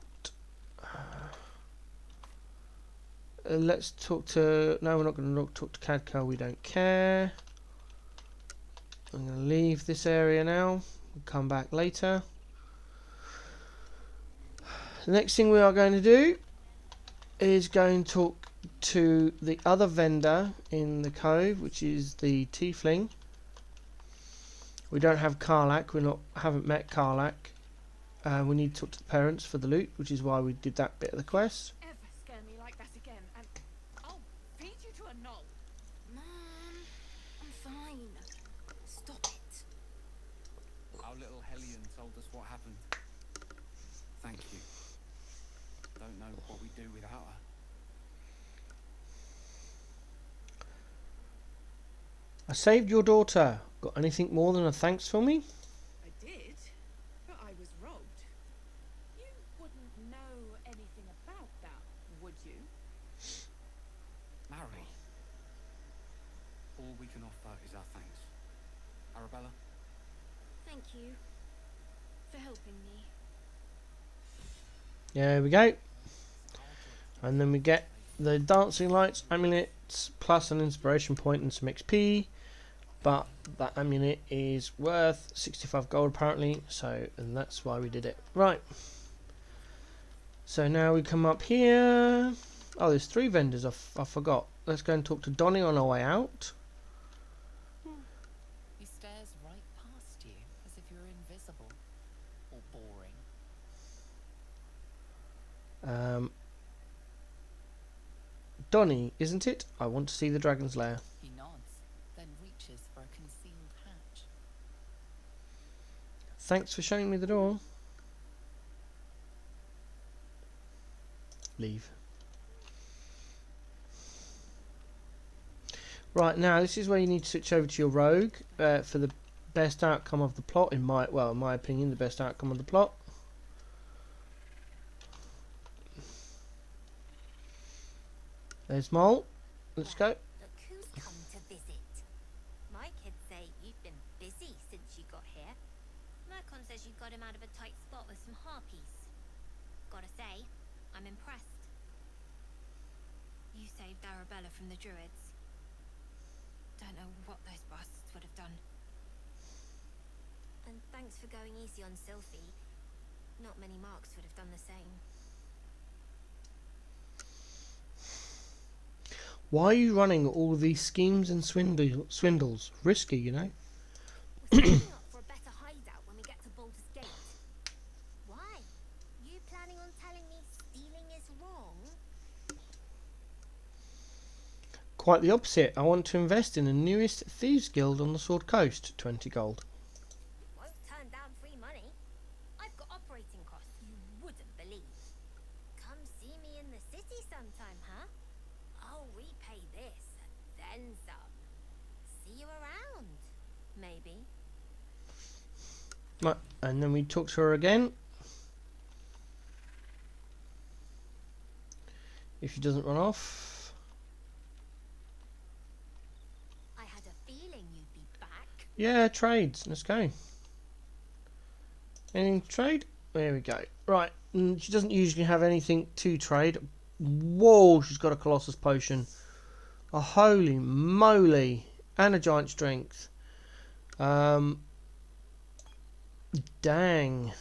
let's talk to... No, we're not going to talk to Cadco, we don't care. I'm going to leave this area now. We'll come back later. The next thing we are going to do is going to talk to the other vendor in the cove, which is the Tiefling. We don't have Karlach. Haven't met Karlach. We need to talk to the parents for the loot, which is why we did that bit of the quest. Ever scare me like that again, and I'll feed you to a knoll. Mom, I'm fine. Stop it. Our little hellion told us what happened. Thank you. Don't know what we'd do without her. I saved your daughter. Got anything more than a thanks for me? I did, but I was robbed. You wouldn't know anything about that, would you? Mary. All we can offer is our thanks. Arabella? Thank you for helping me. There we go. And then we get the dancing lights amulets plus an inspiration point and some XP. But that amulet is worth 65 gold apparently, so and that's why we did it. Right. So now we come up here. Oh, there's 3 vendors. I forgot. Let's go and talk to Donnie on our way out. He stares right past you as if you're invisible or boring. Donnie, isn't it? I want to see the dragon's lair. He nods, then reaches for a concealed hatch. Thanks for showing me the door. Leave. Right, now this is where you need to switch over to your rogue for the best outcome of the plot. In my opinion, the best outcome of the plot. There's Mole. Let's go. Look who's come to visit. My kids say you've been busy since you got here. Mercon says you got him out of a tight spot with some harpies. Gotta say, I'm impressed. You saved Arabella from the Druids. Don't know what those bastards would have done. And thanks for going easy on Sylphie. Not many marks would have done the same. Why are you running all of these schemes and swindles? Risky, you know. We're setting up for a better hideout when we get to Baldur's Gate. Why? You planning on telling me stealing is wrong? Quite the opposite. I want to invest in the newest Thieves Guild on the Sword Coast. 20 gold. Won't turn down free money. I've got operating costs you wouldn't believe. Come see me in the city sometime, huh? I'll repay this and then some. See you around, maybe. Right, and then we talk to her again. If she doesn't run off. I had a feeling you'd be back. Yeah, trades. Let's go. Anything to trade? There we go. Right, she doesn't usually have anything to trade. Whoa, she's got a Colossus Potion. Oh, holy moly. And a Giant Strength. Dang.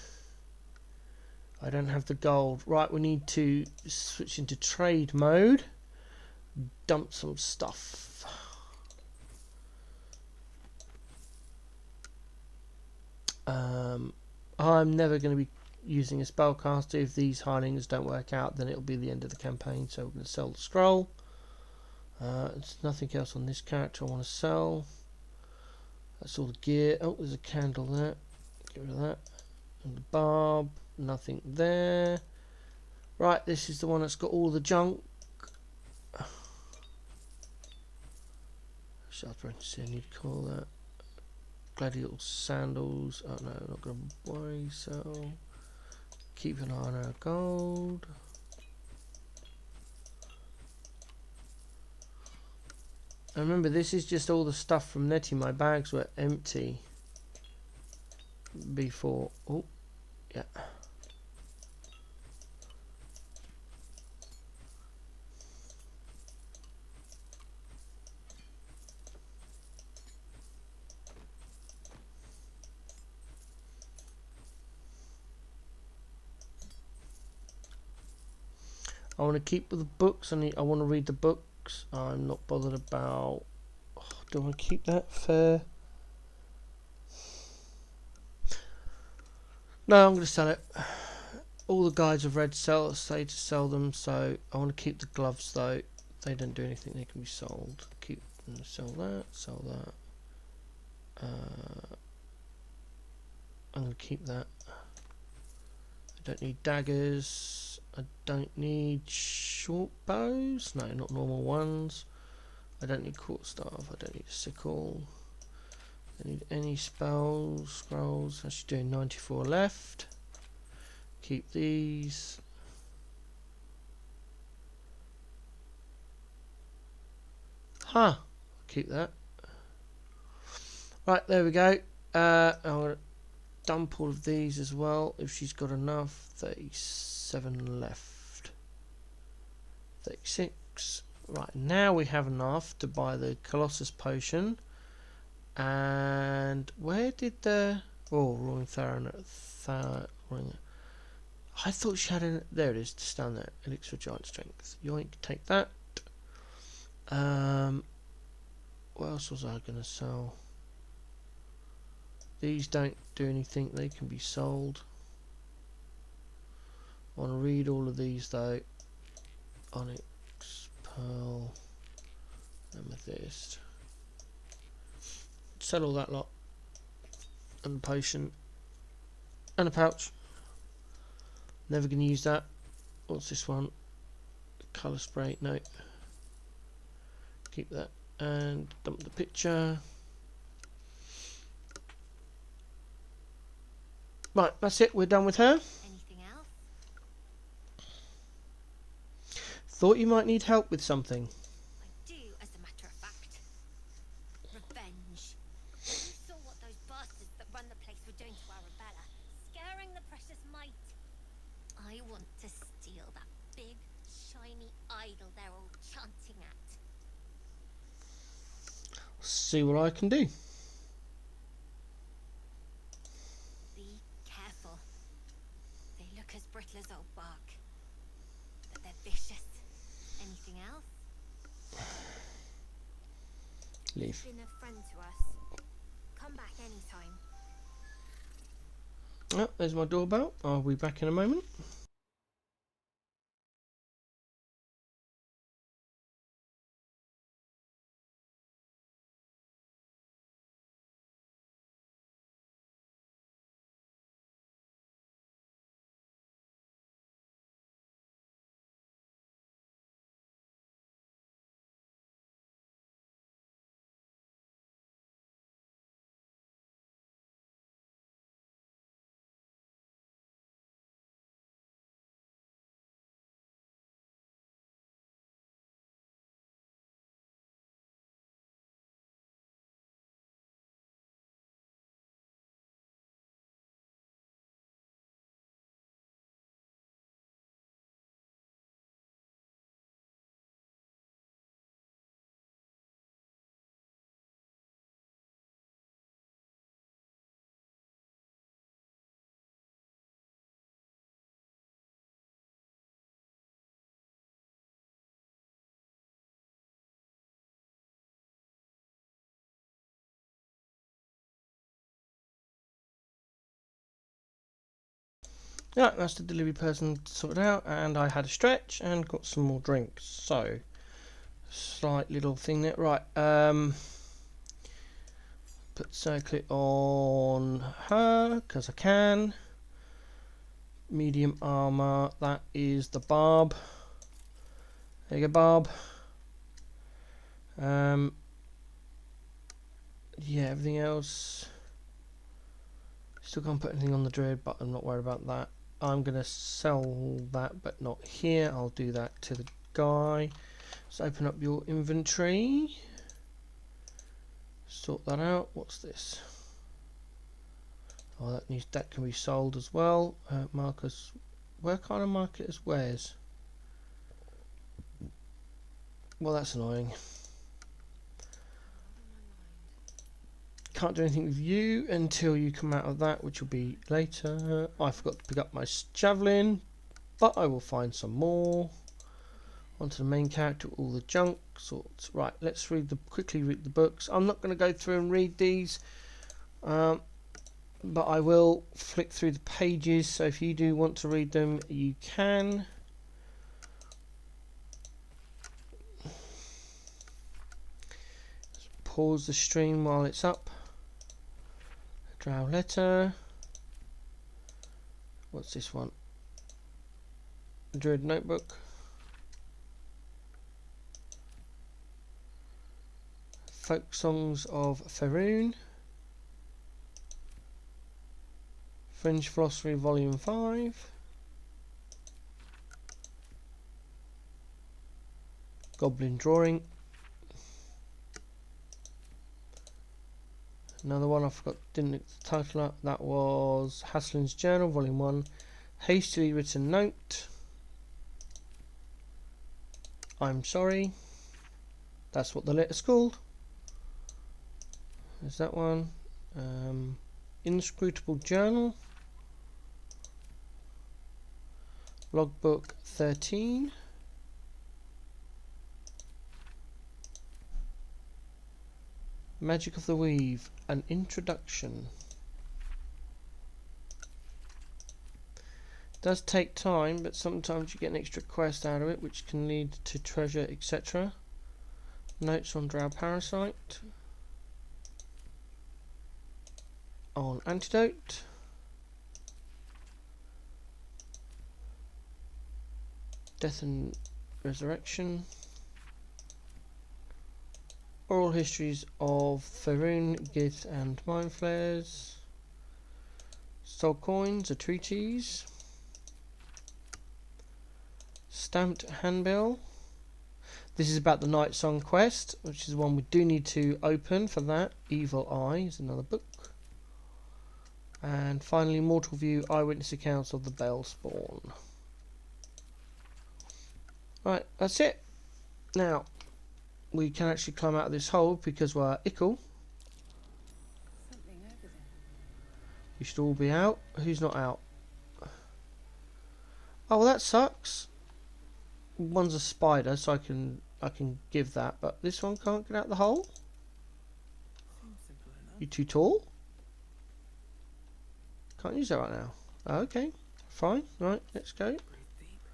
I don't have the gold. Right, we need to switch into trade mode. Dump some stuff. I'm never going to be using a spellcaster. If these Hirelings don't work out, then it'll be the end of the campaign. So we're going to sell the scroll. There's nothing else on this character I want to sell. That's all the gear. Oh, there's a candle there. Get rid of that. And the barb. Nothing there. Right, this is the one that's got all the junk. Sharp apprentice, I need to call that. Gladiator sandals. Oh no, not going to worry. So keep an eye on our gold. And remember, this is just all the stuff from Nettie. My bags were empty before. Oh, yeah. I want to keep with the books. I want to read the books. I'm not bothered about. Oh, do I want to keep that fair? No, I'm going to sell it. All the guides I've read say to sell them, so I want to keep the gloves though. They don't do anything, they can be sold. Keep them, sell that. I'm going to keep that. I don't need daggers. I don't need short bows. No, not normal ones. I don't need quarterstaff. I don't need a sickle. I don't need any spells, scrolls. Actually doing 94 left. Keep these. Huh. Keep that. Right, there we go. I'm going to dump all of these as well if she's got enough. 37 left. 36. Right, now we have enough to buy the Colossus potion. And where did the Roaring Theron? I thought she had an. There it is, just down there. Elixir of Giant Strength. Yoink, take that. What else was I going to sell? These don't do anything, they can be sold. I want to read all of these though. Onyx, Pearl, Amethyst. Sell all that lot. And the potion. And a pouch. Never going to use that. What's this one? Colour spray, no. Keep that. And dump the picture. Right, that's it. We're done with her. Anything else? Thought you might need help with something. I do, as a matter of fact. Revenge. You saw what those bastards that run the place were doing to Arabella, scaring the precious mite. I want to steal that big, shiny idol they're all chanting at. See what I can do. Be careful. They look as brittle as old bark, but they're vicious. Anything else? Leave. Been a friend to us. Come back anytime. Oh, there's my doorbell. I'll be back in a moment. Yeah, that's the delivery person sorted out, and I had a stretch and got some more drinks. So, slight little thing there. Right, put circlet on her, because I can. Medium armour, that is the Barb. There you go, Barb. Yeah, everything else. Still can't put anything on the Druid, but I'm not worried about that. I'm going to sell that, but not here. I'll do that to the guy. Let's open up your inventory. Sort that out. What's this? Oh, that can be sold as well. Markers. Where can't I mark it as wares? Well, that's annoying. Can't do anything with you until you come out of that, which will be later. I forgot to pick up my javelin, but I will find some more. Onto the main character, all the junk sorts. Right, let's quickly read the books. I'm not going to go through and read these, but I will flick through the pages. So if you do want to read them, you can. Pause the stream while it's up. Drow letter. What's this one? Druid notebook. Folk songs of Faerun. Fringe Philosophy Volume 5. Goblin drawing. Another one I forgot, didn't look the title up. That was Haslin's Journal, Volume 1. Hastily written note. I'm sorry. That's what the letter's called. There's that one. Inscrutable Journal. Logbook 13. Magic of the Weave, an introduction. Does take time, but sometimes you get an extra quest out of it, which can lead to treasure, etc. Notes on Drow Parasite. On Antidote. Death and Resurrection. Oral histories of Faerun, Gith and Mind Flayers. Soul Coins, a treatise. Stamped Handbill. This is about the Night Song quest, which is the one we do need to open for that. Evil Eye is another book. And finally, Mortal View, Eyewitness Accounts of the Bellspawn. Right, that's it. Now, we can actually climb out of this hole because we're ickle. Something over there. You should all be out. Who's not out? Oh, well, that sucks. One's a spider, so I can give that, but this one can't get out the hole. Seems simple enough. You too tall? Can't use that right now. Okay, fine. Right, let's go. Breathe deep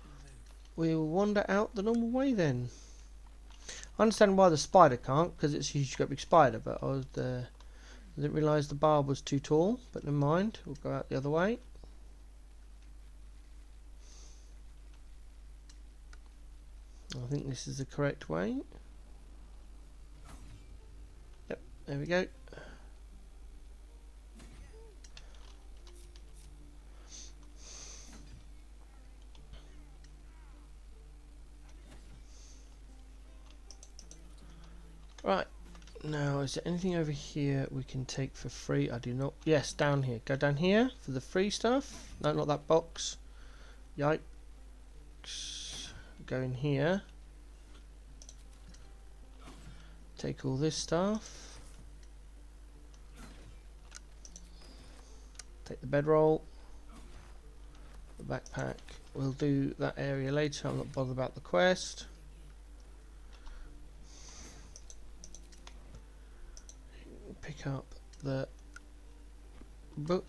and move. We'll wander out the normal way then. I understand why the spider can't, because it's a huge great big spider, but I didn't realise the barb was too tall, but never mind, we'll go out the other way. I think this is the correct way. Yep, there we go. Right, now is there anything over here we can take for free? I do not. Yes, down here. Go down here for the free stuff. No, not that box. Yikes. Go in here. Take all this stuff. Take the bedroll. The backpack. We'll do that area later. I'm not bothered about the quest. Pick up the book,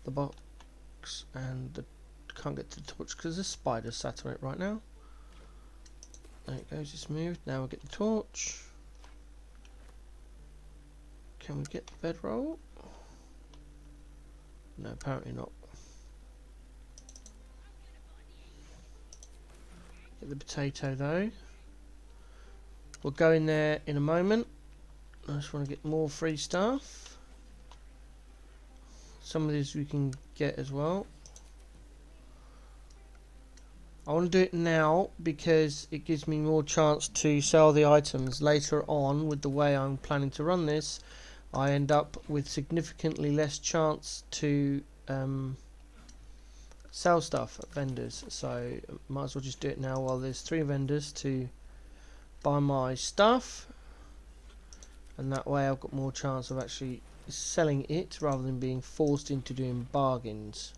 the box, and can't get to the torch because the spider's sat on it right now. There it goes, it's moved. Now we'll get the torch. Can we get the bedroll? No, apparently not. Get the potato though. We'll go in there in a moment. I just want to get more free stuff. Some of these we can get as well. I want to do it now because it gives me more chance to sell the items later on. With the way I'm planning to run this, I end up with significantly less chance to sell stuff at vendors, so might as well just do it now while there's 3 vendors to buy my stuff, and that way I've got more chance of actually selling it rather than being forced into doing bargains.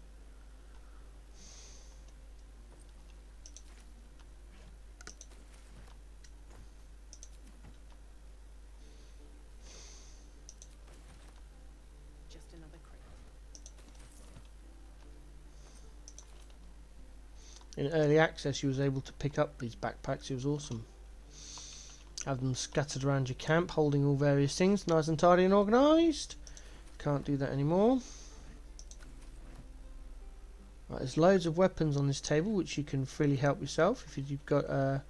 In early access you was able to pick up these backpacks. It was awesome. Have them scattered around your camp holding all various things, nice and tidy and organised. Can't do that anymore. Right, there's loads of weapons on this table which you can freely help yourself if you've got a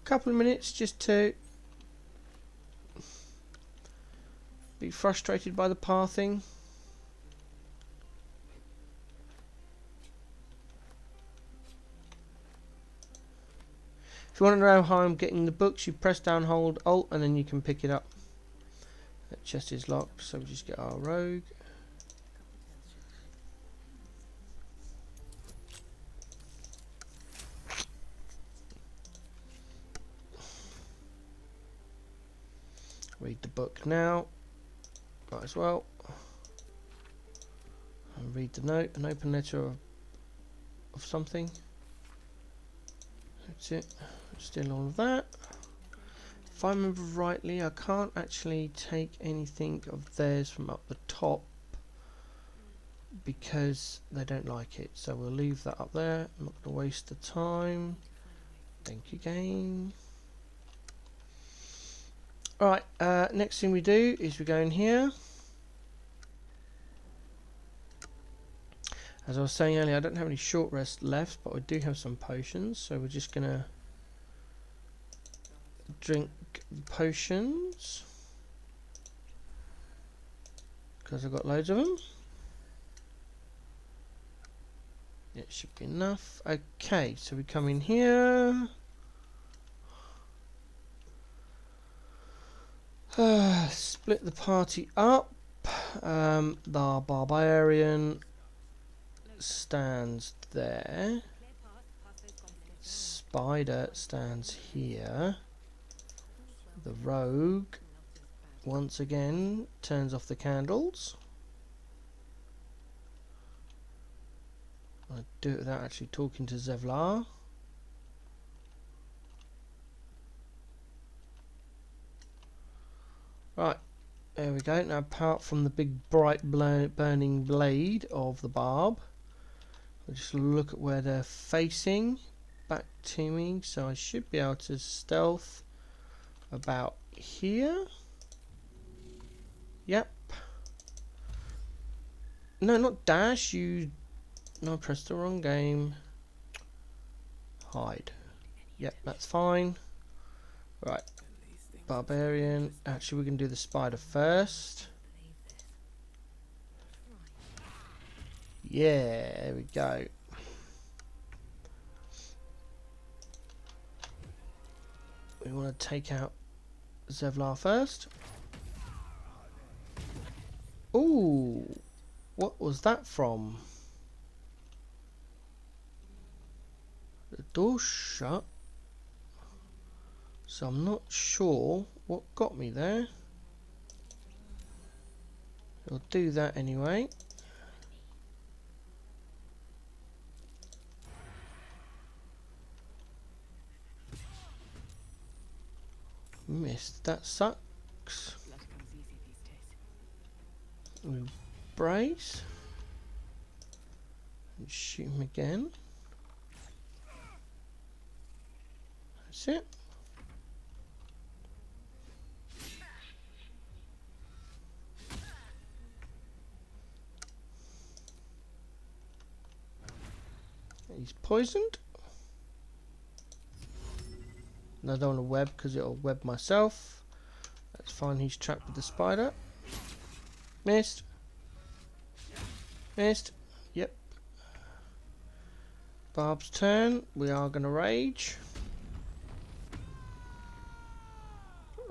couple of minutes just to be frustrated by the pathing. If you want to know how I'm getting the books, you press down, hold Alt, and then you can pick it up. That chest is locked, so we just get our rogue. Read the book now. Might as well. And read the note, an open letter of something. That's it. Still all of that. If I remember rightly, I can't actually take anything of theirs from up the top because they don't like it. So we'll leave that up there. I'm not going to waste the time. Thank you, game. Alright, next thing we do is we go in here. As I was saying earlier, I don't have any short rest left, but I do have some potions, so we're just going to drink potions because I've got loads of them. It should be enough. Okay, so we come in here. Split the party up. The Barbarian stands there. Spider stands here. The rogue once again turns off the candles. I do it without actually talking to Zevlar. Right, there we go. Now apart from the big bright burning blade of the barb, we'll just look at where they're facing back to me, so I should be able to stealth about here. Yep. No, not dash, you... No, I pressed the wrong game. Hide. Yep, that's fine. Right. Barbarian. Actually, we can do the spider first. Yeah, there we go. We want to take out Zevlar first. Ooh, what was that from? The door's shut, so I'm not sure what got me there. We'll do that anyway. Missed. That sucks. We brace. And shoot him again. That's it. He's poisoned. And I don't want to web because it'll web myself. That's fine, he's trapped with the spider. Missed. Missed. Yep. Barb's turn. We are going to rage.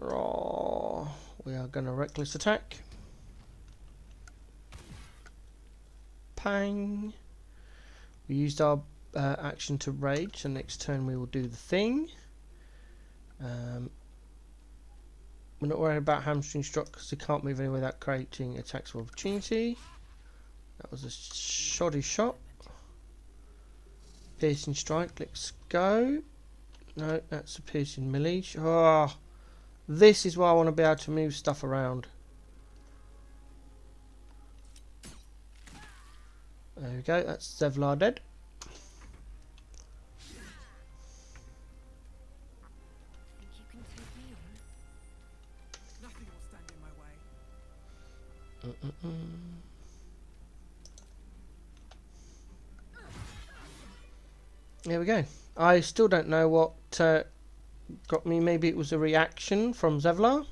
Oh, we are going to reckless attack. Pang. We used our action to rage, so next turn we will do the thing. We're not worried about hamstring struck because they can't move anywhere without creating attacks of opportunity. That was a shoddy shot. Piercing strike, let's go. No, that's a piercing melee. Oh, this is why I want to be able to move stuff around. There we go, that's Zevlar dead. Think you can take me on? Nothing will stand in my way. There we go. I still don't know what got me. Maybe it was a reaction from Zevlar.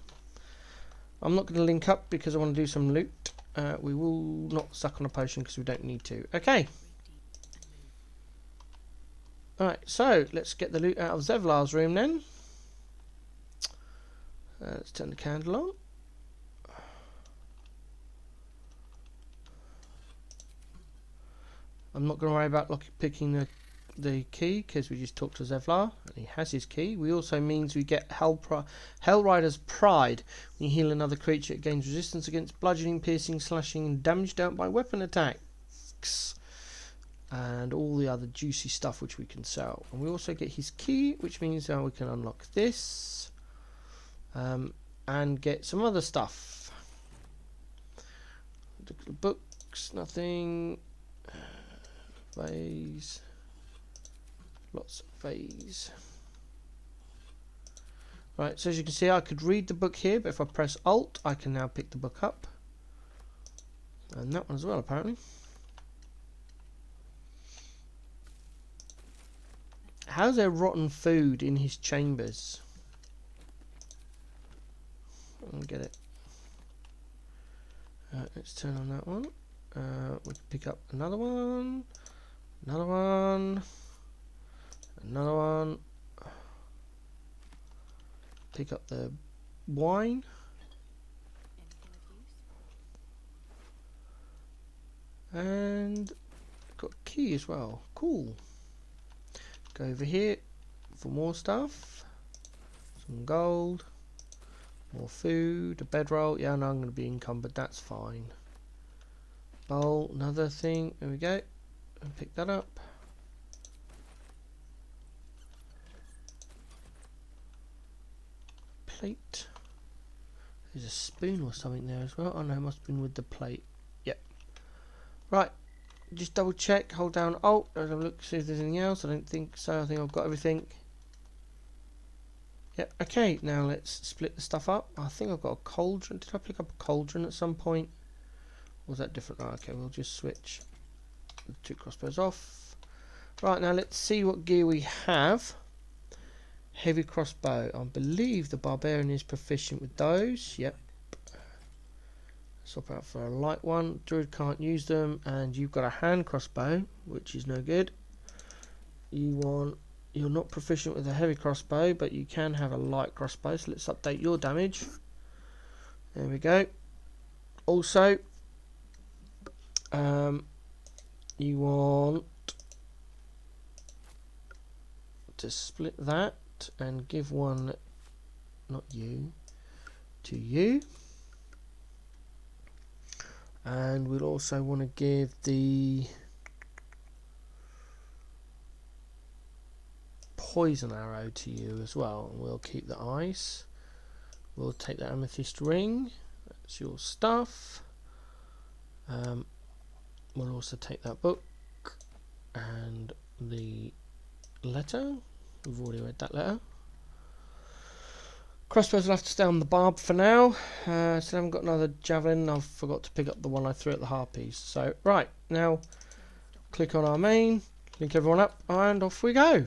I'm not going to link up because I want to do some loot. We will not suck on a potion because we don't need to. Okay. Alright, so let's get the loot out of Zevlar's room then. Let's turn the candle on. I'm not going to worry about picking the key because we just talked to Zevlar and he has his key. We also means we get Hellrider's Pride. When you heal another creature, it gains resistance against bludgeoning, piercing, slashing and damage dealt by weapon attacks. And all the other juicy stuff which we can sell. And we also get his key, which means we can unlock this and get some other stuff. Look at the books, nothing. Vase. Lots of vase. Right, so as you can see, I could read the book here, but if I press Alt, I can now pick the book up. And that one as well, apparently. How's there rotten food in his chambers? I don't get it. Let's turn on that one. We can pick up another one. Another one. Another one. Pick up the wine. And got a key as well. Cool. Go over here for more stuff. Some gold. More food. A bedroll. Yeah, no, I'm going to be encumbered. That's fine. Bowl. Another thing. There we go. And pick that up. Plate. There's a spoon or something there as well. Oh no, it must have been with the plate. Yep. Right. Just double check. Hold down Alt. Have a look. See if there's anything else. I don't think so. I think I've got everything. Yep. Okay. Now let's split the stuff up. I think I've got a cauldron. Did I pick up a cauldron at some point? Or was that different? Oh, okay. We'll just switch the two crossbows off. Right. Now let's see what gear we have. Heavy crossbow. I believe the Barbarian is proficient with those. Yep. Swap out for a light one. Druid can't use them, and you've got a hand crossbow, which is no good. You're not proficient with a heavy crossbow, but you can have a light crossbow. So let's update your damage. There we go. Also, you want to split that and give one, not you, to you. And we'll also want to give the poison arrow to you as well. And we'll keep the ice. We'll take the amethyst ring. That's your stuff. We'll also take that book. and the letter. We've already read that letter. Crossbows will have to stay on the barb for now. So I haven't got another javelin. I forgot to pick up the one I threw at the harpies. So, right, now click on our main, link everyone up, and off we go.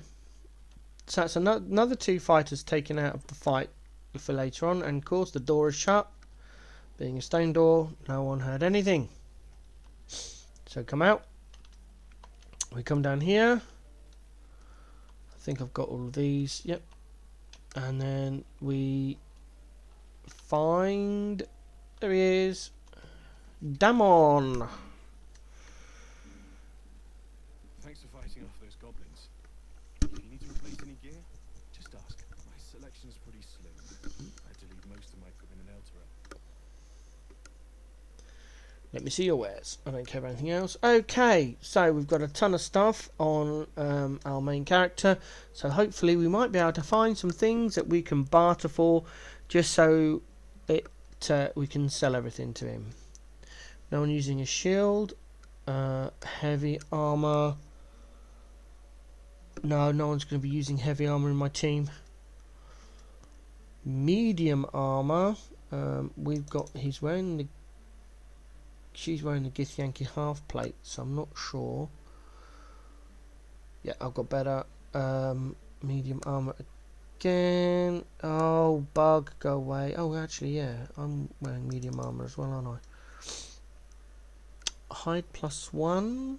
So that's another 2 fighters taken out of the fight for later on. And of course, the door is shut. Being a stone door, no one heard anything. So come out. We come down here. I think I've got all of these. Yep. And then we find... There he is. Damon. Thanks for fighting off those goblins. If you need to replace any gear, just ask. My selection's pretty slim. I had to leave most of my equipment in Eldra. Let me see your wares. I don't care about anything else. Okay, so we've got a ton of stuff on our main character. So hopefully we might be able to find some things that we can barter for, just so we can sell everything to him. No one using a shield, heavy armor. No one's going to be using heavy armor in my team. Medium armor. We've got. She's wearing the Githyanki half plate, so I'm not sure. Yeah, I've got better. Medium armor again. Oh, bug, go away. Oh, actually, yeah, I'm wearing medium armor as well, aren't I? Hide +1.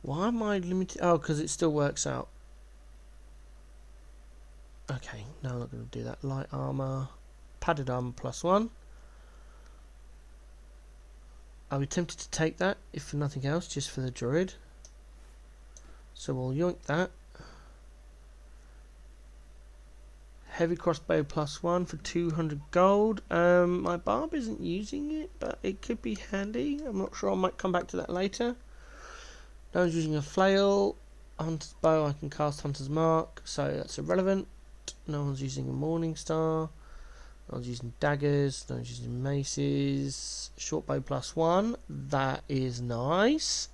Why am I limited? Oh, because it still works out. Okay, no, I'm not going to do that. Light armor, padded armor +1. I'll be tempted to take that, if for nothing else, just for the Druid. So we'll yoink that. Heavy crossbow +1 for 200 gold. My barb isn't using it, but it could be handy. I'm not sure. I might come back to that later. No one's using a flail. Hunter's bow, I can cast Hunter's Mark, so that's irrelevant. No one's using a Morning Star. No one's using daggers. No one's using maces. Short bow +1. That is nice.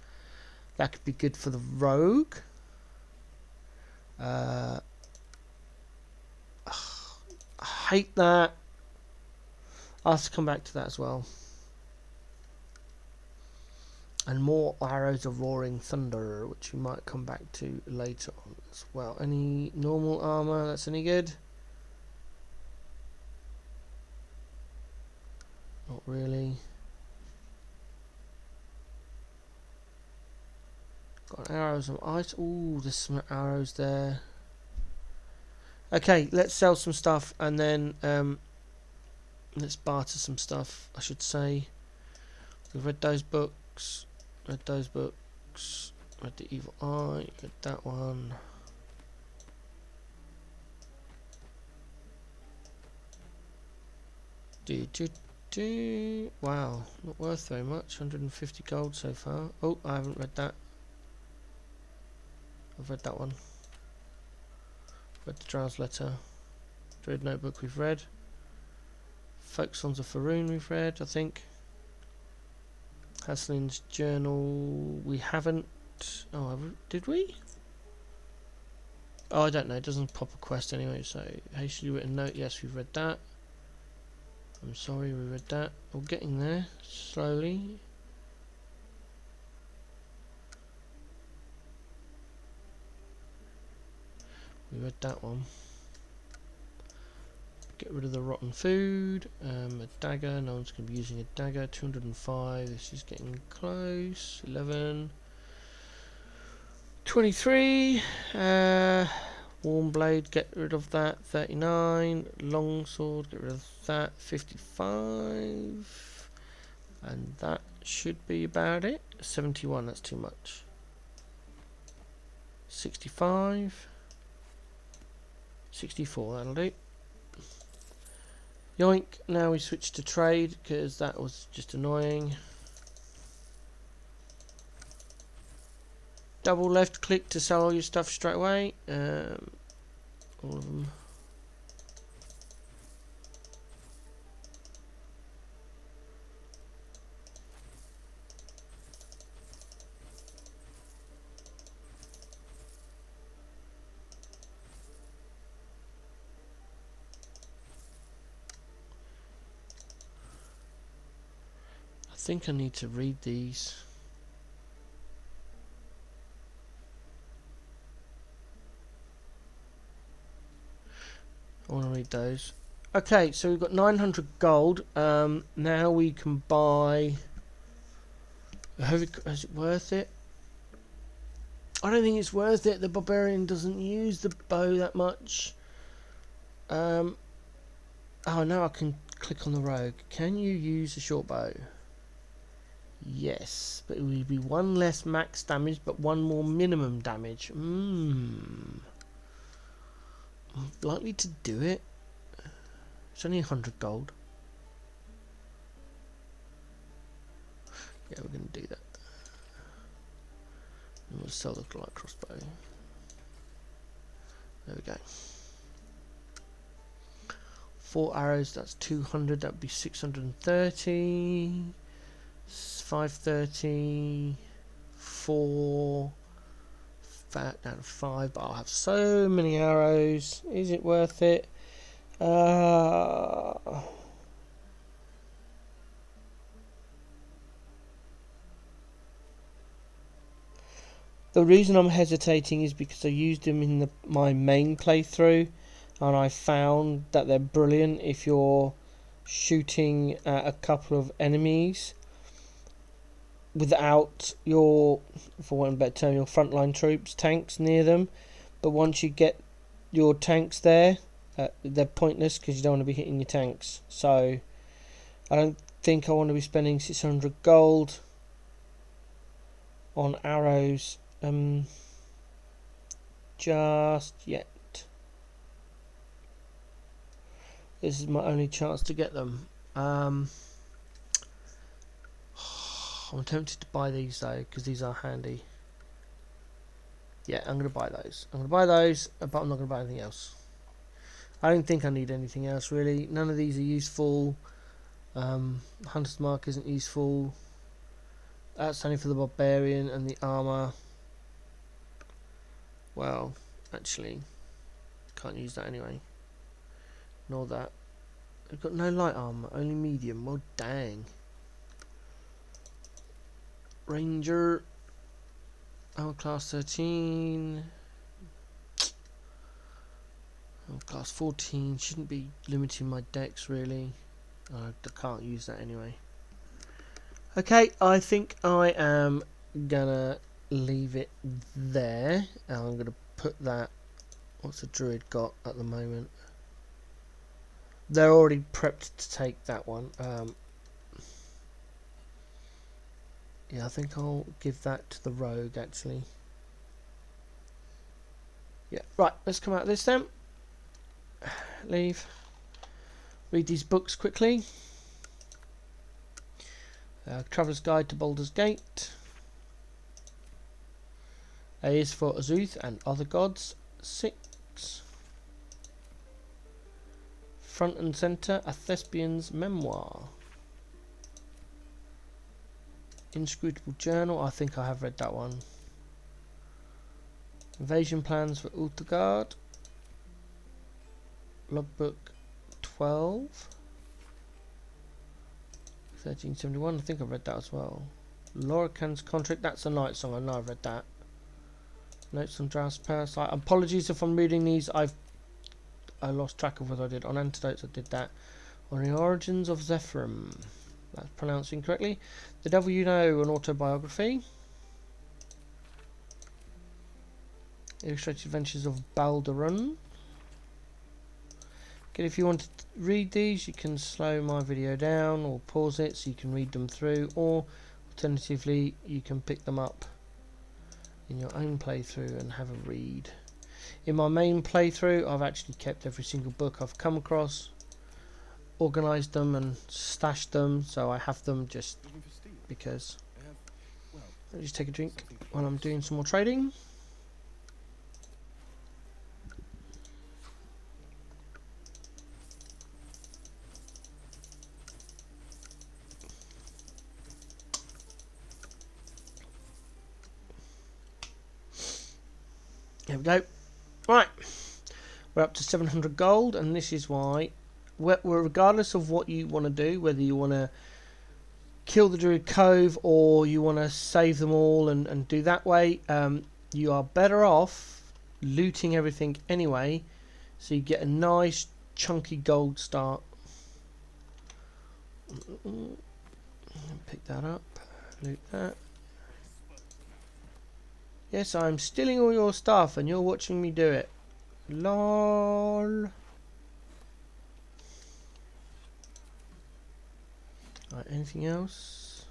That could be good for the rogue. I hate that. I'll have to come back to that as well. And more arrows of roaring thunder, which we might come back to later on as well. Any normal armor that's any good? Not really. Got arrows of ice. Ooh, there's some arrows there. Okay, let's sell some stuff and then let's barter some stuff, I should say. We've read those books. Read those books. Read the Evil Eye. Read that one. Wow, not worth very much. 150 gold so far. Oh, I haven't read that. I've read that one. Read the Drow's Letter. Druid Notebook we've read. Folk Songs of Faroon we've read, I think. Haslin's Journal we haven't. Oh, did we? Oh, I don't know. It doesn't pop a quest anyway. So, hastily written note. Yes, we've read that. I'm sorry, we read that. We're getting there slowly. We read that one. Get rid of the rotten food. A dagger. No one's going to be using a dagger. 205. This is getting close. 11. 23. Warm blade. Get rid of that. 39. Long sword. Get rid of that. 55. And that should be about it. 71. That's too much. 65. 64. That'll do. Yoink, now we switch to trade because that was just annoying. Double left click to sell all your stuff straight away. All of them. think I need to read these. I want to read those. Okay, so we've got 900 gold. Now we can buy. Is it worth it? I don't think it's worth it. The Barbarian doesn't use the bow that much. Oh, now I can click on the rogue. Can you use a short bow? Yes, but it will be one less max damage, but one more minimum damage. I'm likely to do it. It's only 100 gold. Yeah, we're going to do that. And we'll sell the light crossbow. There we go. 4 arrows, that's 200, that would be 630. 530. 4. Down to 5, but I'll have so many arrows. Is it worth it? The reason I'm hesitating is because I used them in my main playthrough, and I found that they're brilliant if you're shooting at a couple of enemies without your, for want of a better term, your frontline troops, tanks near them. But once you get your tanks there, they're pointless because you don't want to be hitting your tanks. So I don't think I want to be spending 600 gold on arrows just yet. This is my only chance to get them. I'm tempted to buy these though, because these are handy. Yeah, I'm going to buy those. I'm going to buy those, but I'm not going to buy anything else. I don't think I need anything else really. None of these are useful. Hunter's Mark isn't useful. That's only for the Barbarian, and the armour. Well, actually, can't use that anyway. Nor that. I've got no light armour, only medium. Well, dang. Ranger. Armor class 13. Armor class 14. Shouldn't be limiting my dex really. I can't use that anyway. Okay, I think I am gonna leave it there. I'm gonna put that. What's the Druid got at the moment? They're already prepped to take that one. Yeah, I think I'll give that to the rogue actually. Yeah, right, let's come out of this then. Leave. Read these books quickly. Traveller's Guide to Baldur's Gate. A is for Azuth and Other Gods. 6. Front and Centre, A Thespian's Memoir. Inscrutable Journal, I think I have read that one. Invasion Plans for Ulthagard. Logbook 12. 1371, I think I've read that as well. Lorican's Contract, that's a night song, I know I've read that. Notes on Dwarf's Parasite. Apologies if I'm reading these, I lost track of what I did. On Antidotes I did that. On the Origins of Zephyrim, that's pronounced incorrectly. The Devil You Know, an autobiography. Illustrated Adventures of Baldur. Okay, if you want to read these, you can slow my video down or pause it so you can read them through, or alternatively you can pick them up in your own playthrough and have a read. In my main playthrough I've actually kept every single book I've come across, organised them and stashed them, so I have them just because. I'll just take a drink while I'm doing some more trading. There we go. Right, we're up to 700 gold, and this is why, regardless of what you want to do, whether you want to kill the Druid Cove, or you want to save them all and do that way, you are better off looting everything anyway, so you get a nice chunky gold start. Pick that up, loot that. Yes, I'm stealing all your stuff and you're watching me do it. LOL. Right, anything else?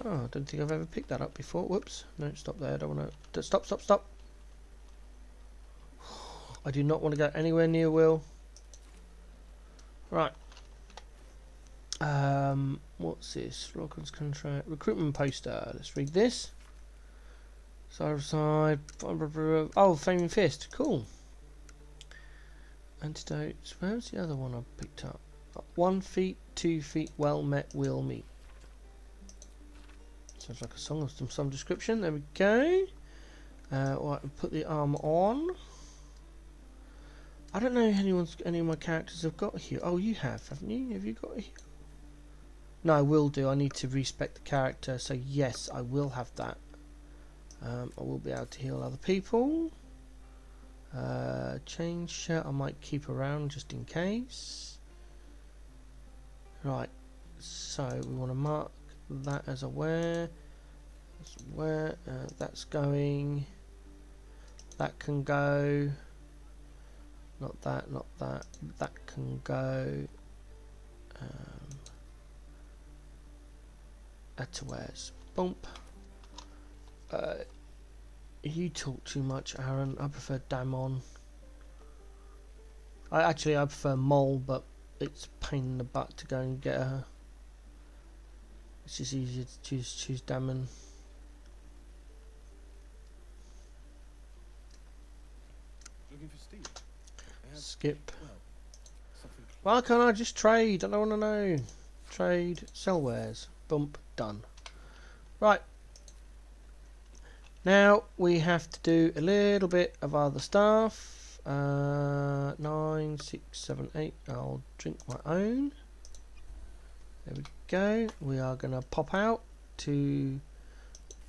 Oh, I don't think I've ever picked that up before. Whoops. No, stop there. I don't want to... Stop, stop, stop. I do not want to go anywhere near Will. Right. What's this? Locker's contract. Recruitment poster. Let's read this. Side. Oh, Flaming Fist. Cool. Antidotes. Where's the other one I picked up? 1 feet, 2 feet, well met, will meet. Sounds like a song of some description. There we go. Right, put the armor on. I don't know if any of my characters have got here. Oh, you have, haven't you? Have you got here? No, I will do. I need to respec the character, so yes, I will have that. I will be able to heal other people. Change shirt I might keep around just in case. Right, so we want to mark that as a where. That's going. That can go. Not that, not that. That can go. Add to where's. Bump. You talk too much, Aaron. I prefer Damon. I prefer Mole, but it's a pain in the butt to go and get her. It's just easier to choose Damon. Looking for Steve? Skip. Well, something. Why can't I just trade? I don't want to know. Trade, sell wares. Bump, done. Right. Now we have to do a little bit of other stuff. 9, 6, 7, 8. I'll drink my own. There we go. We are going to pop out to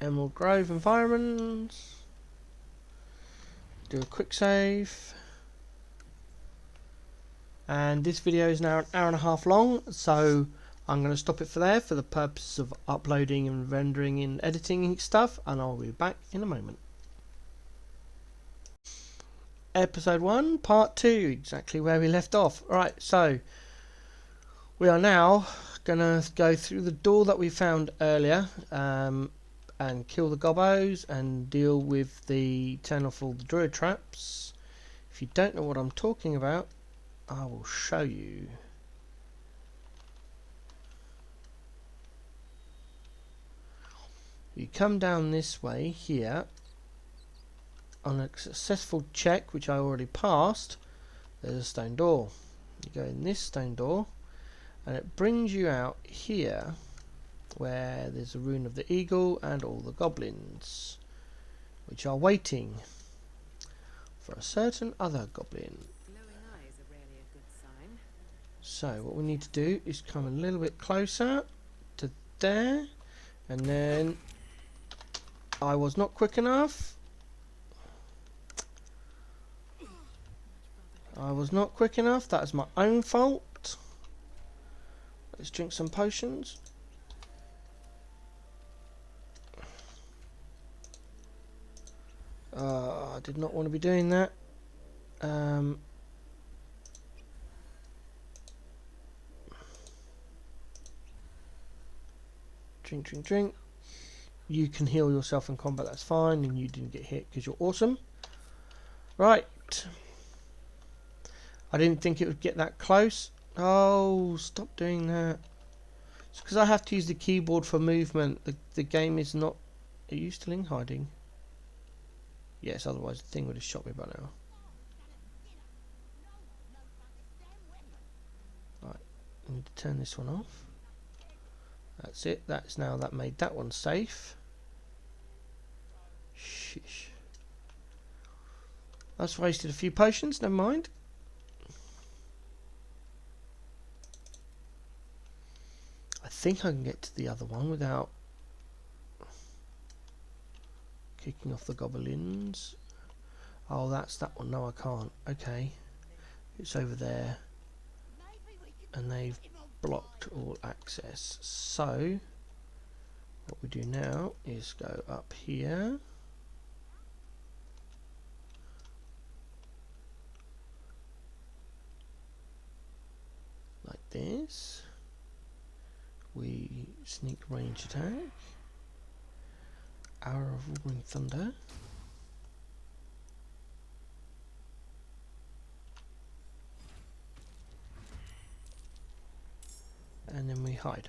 Emerald Grove environments. Do a quick save. And this video is now an hour and a half long, so I'm going to stop it for there for the purpose of uploading and rendering and editing stuff, and I'll be back in a moment. Episode 1, Part 2, exactly where we left off. Alright, so we are now going to go through the door that we found earlier and kill the gobbos and deal with the turn off all the druid traps. If you don't know what I'm talking about, I will show you. You come down this way here. On a successful check, which I already passed, there's a stone door. You go in this stone door and it brings you out here where there's a rune of the eagle and all the goblins, which are waiting for a certain other goblin. Glowing eyes are rarely a good sign. So what we need to do is come a little bit closer to there, and then I was not quick enough. I was not quick enough. That is my own fault. Let's drink some potions. I did not want to be doing that. Drink, drink, drink. You can heal yourself in combat, that's fine, and you didn't get hit because you're awesome. Right. I didn't think it would get that close. Oh, stop doing that. It's because I have to use the keyboard for movement. The game is not... Are you still in hiding? Yes, otherwise the thing would have shot me by now. Right, I need to turn this one off. That's it. That's now that made that one safe. Shish. That's wasted a few potions, never mind. think I can get to the other one without kicking off the goblins. Oh, that's that one. No, I can't. Okay. It's over there. And they've blocked all access. So, what we do now is go up here. Like this. We sneak range attack. Hour of Roaring Thunder. And then we hide.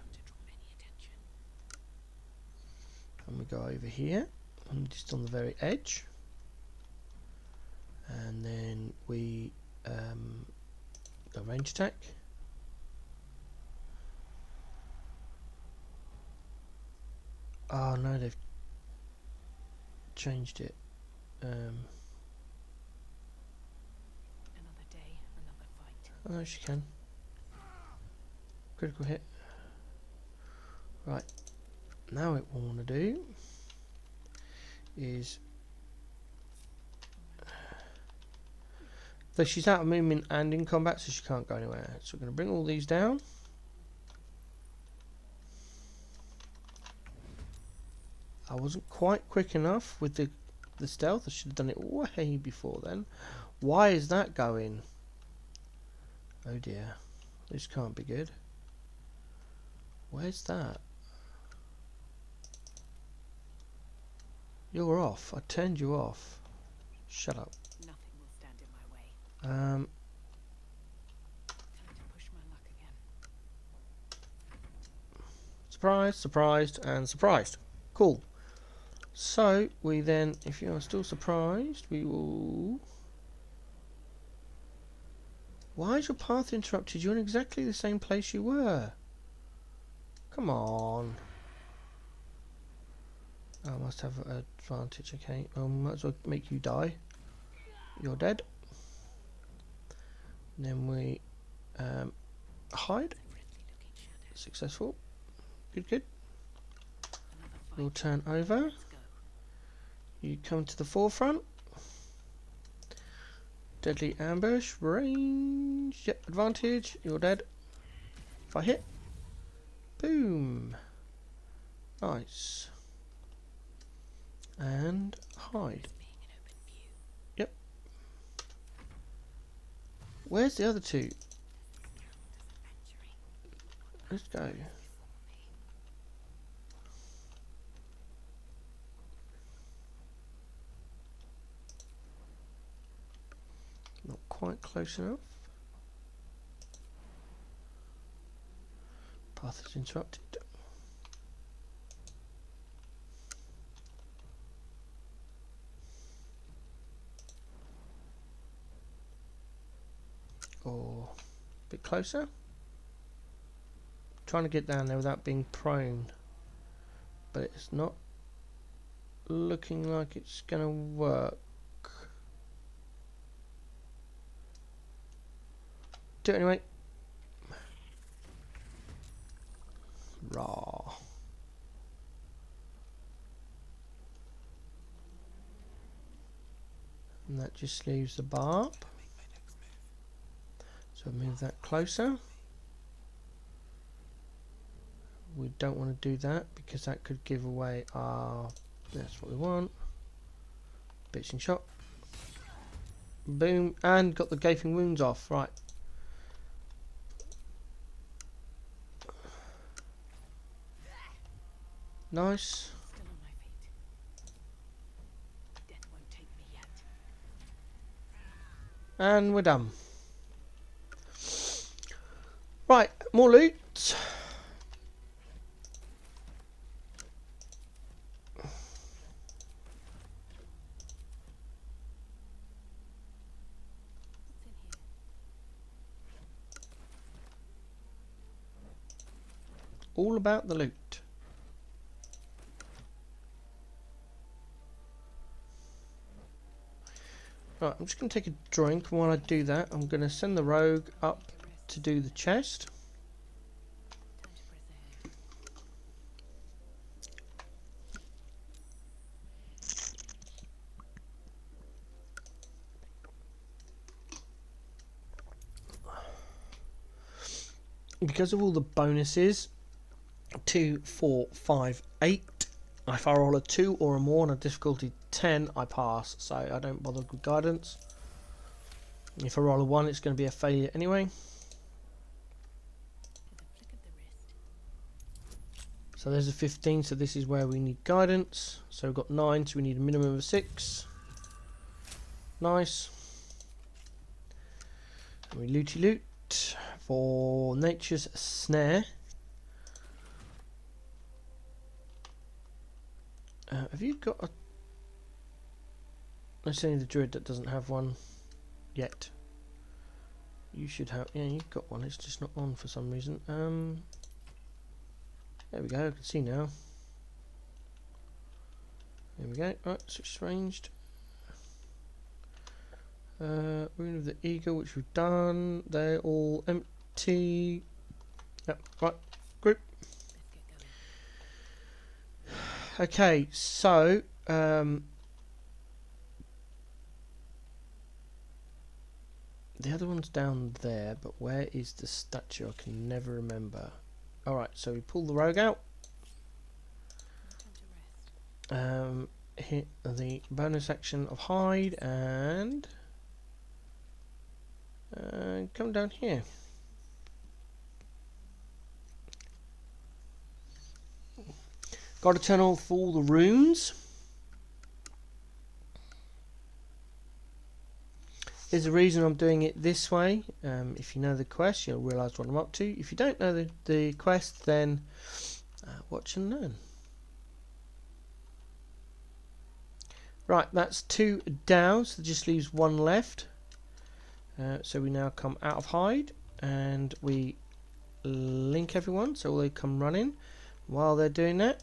And we go over here. I'm just on the very edge. And then we go range attack. Oh no, they've changed it. Another day, another fight. Oh, she can. Critical hit. Right. Now what we want to do is, though she's out of movement and in combat, so she can't go anywhere. So we're going to bring all these down. I wasn't quite quick enough with the stealth. I should have done it way before then. Why is that going? Oh dear. This can't be good. Where's that? You're off. I turned you off. Shut up. Nothing will stand in my way. Time to push my luck again. Surprised, surprised, and surprised. Cool. So we then, if you are still surprised, we will. Why is your path interrupted? You're in exactly the same place you were. Come on. I must have an advantage, okay. Well, might as well make you die. You're dead. And then we hide. Successful. Good, good. We'll turn over. You come to the forefront. Deadly ambush. Range. Yep, advantage. You're dead. If I hit. Boom. Nice. And hide. Yep. Where's the other two? Let's go. Not quite close enough. Path is interrupted. Or a bit closer. Trying to get down there without being prone, but it's not looking like it's gonna work. Do it anyway. Raw. And that just leaves the barb. So move that closer. We don't want to do that because that could give away our. That's what we want. Bitching shot. Boom, and got the gaping wounds off. Right. Nice. Still on my feet. Death won't take me yet. And we're done. Right, more loot. All about the loot. Right, I'm just going to take a drink, and while I do that, I'm going to send the rogue up to do the chest. because of all the bonuses, 2, 4, 5, 8. If I roll a 2 or a more on a difficulty 10, I pass. So I don't bother with guidance. If I roll a 1, it's going to be a failure anyway. So there's a 15, so this is where we need guidance. So we've got 9, so we need a minimum of 6. Nice. And we looty loot for Nature's Snare. Have you got a... Let's say the Druid that doesn't have one yet. You should have... Yeah, you've got one. It's just not on for some reason. There we go. I can see now. There we go. Right, switch ranged. Rune of the Eagle, which we've done. They're all empty. Yep. Right. Group. Okay, so the other one's down there, but where is the statue? I can never remember. Alright, so we pull the rogue out. Hit the bonus action of hide and come down here. Got to turn off all the runes. There's a reason I'm doing it this way. If you know the quest, you'll realise what I'm up to. If you don't know the quest, then watch and learn. Right, that's 2 down, so it just leaves 1 left. So we now come out of hide and we link everyone, so they come running. While they're doing that,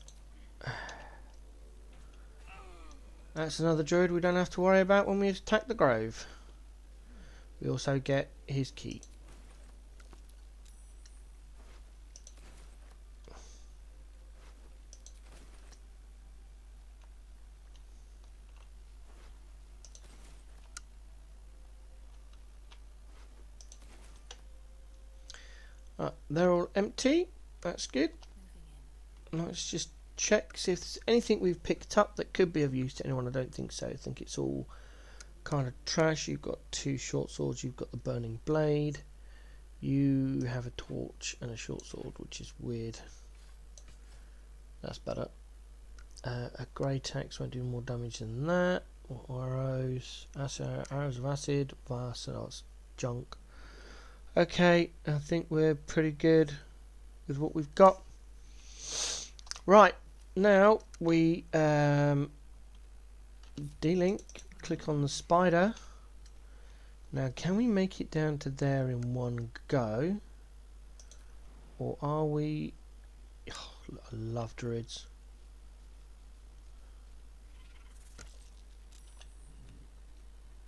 that's another druid we don't have to worry about when we attack the grove. We also get his key. They're all empty. That's good. Let's just check, see if there's anything we've picked up that could be of use to anyone. I don't think so. I think it's all kind of trash. You've got 2 short swords. You've got the burning blade. You have a torch and a short sword, which is weird. That's better. A grey tax won't do more damage than that. Arrows, arrows of acid, that's junk. Okay, I think we're pretty good with what we've got. Right, now we delink, click on the spider. Now can we make it down to there in one go? Or are we... Oh, I love druids.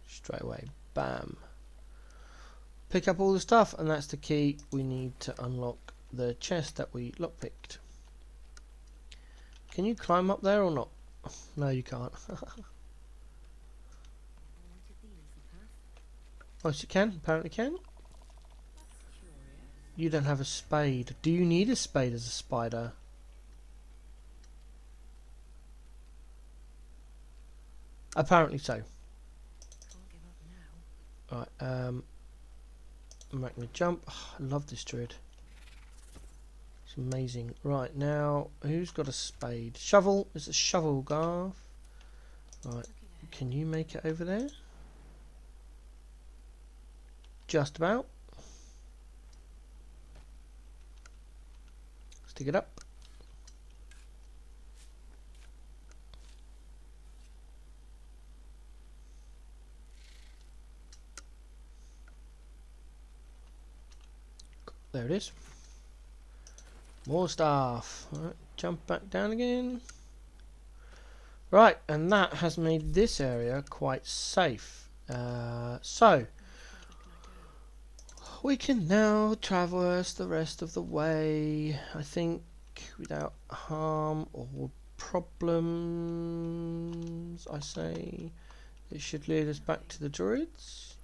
Straight away, bam. Pick up all the stuff, and that's the key we need to unlock the chest that we lockpicked. Can you climb up there or not? No, you can't. Oh, yes, you can. Apparently can. You don't have a spade. Do you need a spade as a spider? Apparently so. Right, I'm making a jump. Oh, I love this druid. It's amazing. Right, now, who's got a spade? Shovel. It's a shovel, Garth. Right, can you make it over there? Just about. Stick it up. There it is. More stuff. Right, jump back down again. Right, and that has made this area quite safe. So we can now traverse the rest of the way, I think, without harm or problems. I say it should lead us back to the druids.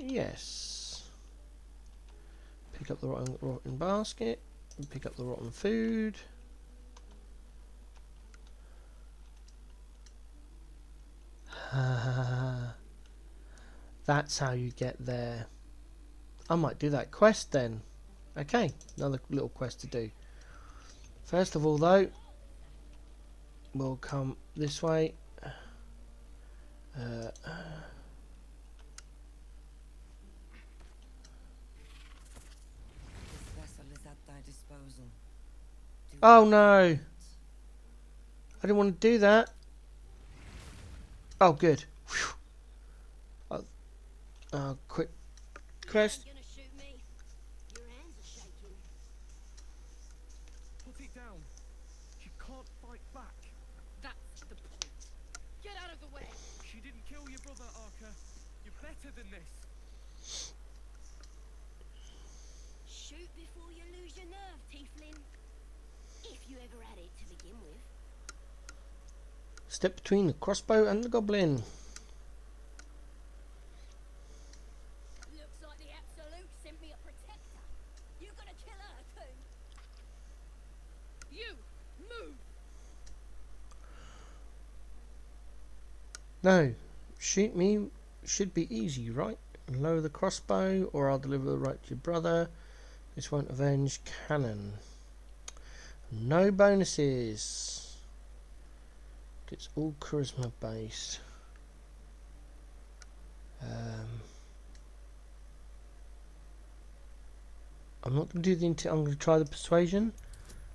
Yes. Pick up the rotten basket. And pick up the rotten food. That's how you get there. I might do that quest then. Okay, another little quest to do. First of all though, we'll come this way. This vessel is at thy disposal. Oh no! I didn't want to do that. Oh good. Quick quest. Gonna shoot me. Your hands are shaking. Put it down. She can't fight back. That's the point. Get out of the way. She didn't kill your brother, Arca. You're better than this. Shoot before you lose your nerve, Tiefling. If you ever had it to begin with. Step between the crossbow and the goblin. Looks like the Absolute sent me a protector. You gonna kill her too? You move. No, shoot me should be easy, right? Lower the crossbow, or I'll deliver the right to your brother. This won't avenge cannon. No bonuses. It's all charisma based. I'm not going to do the I'm going to try the persuasion.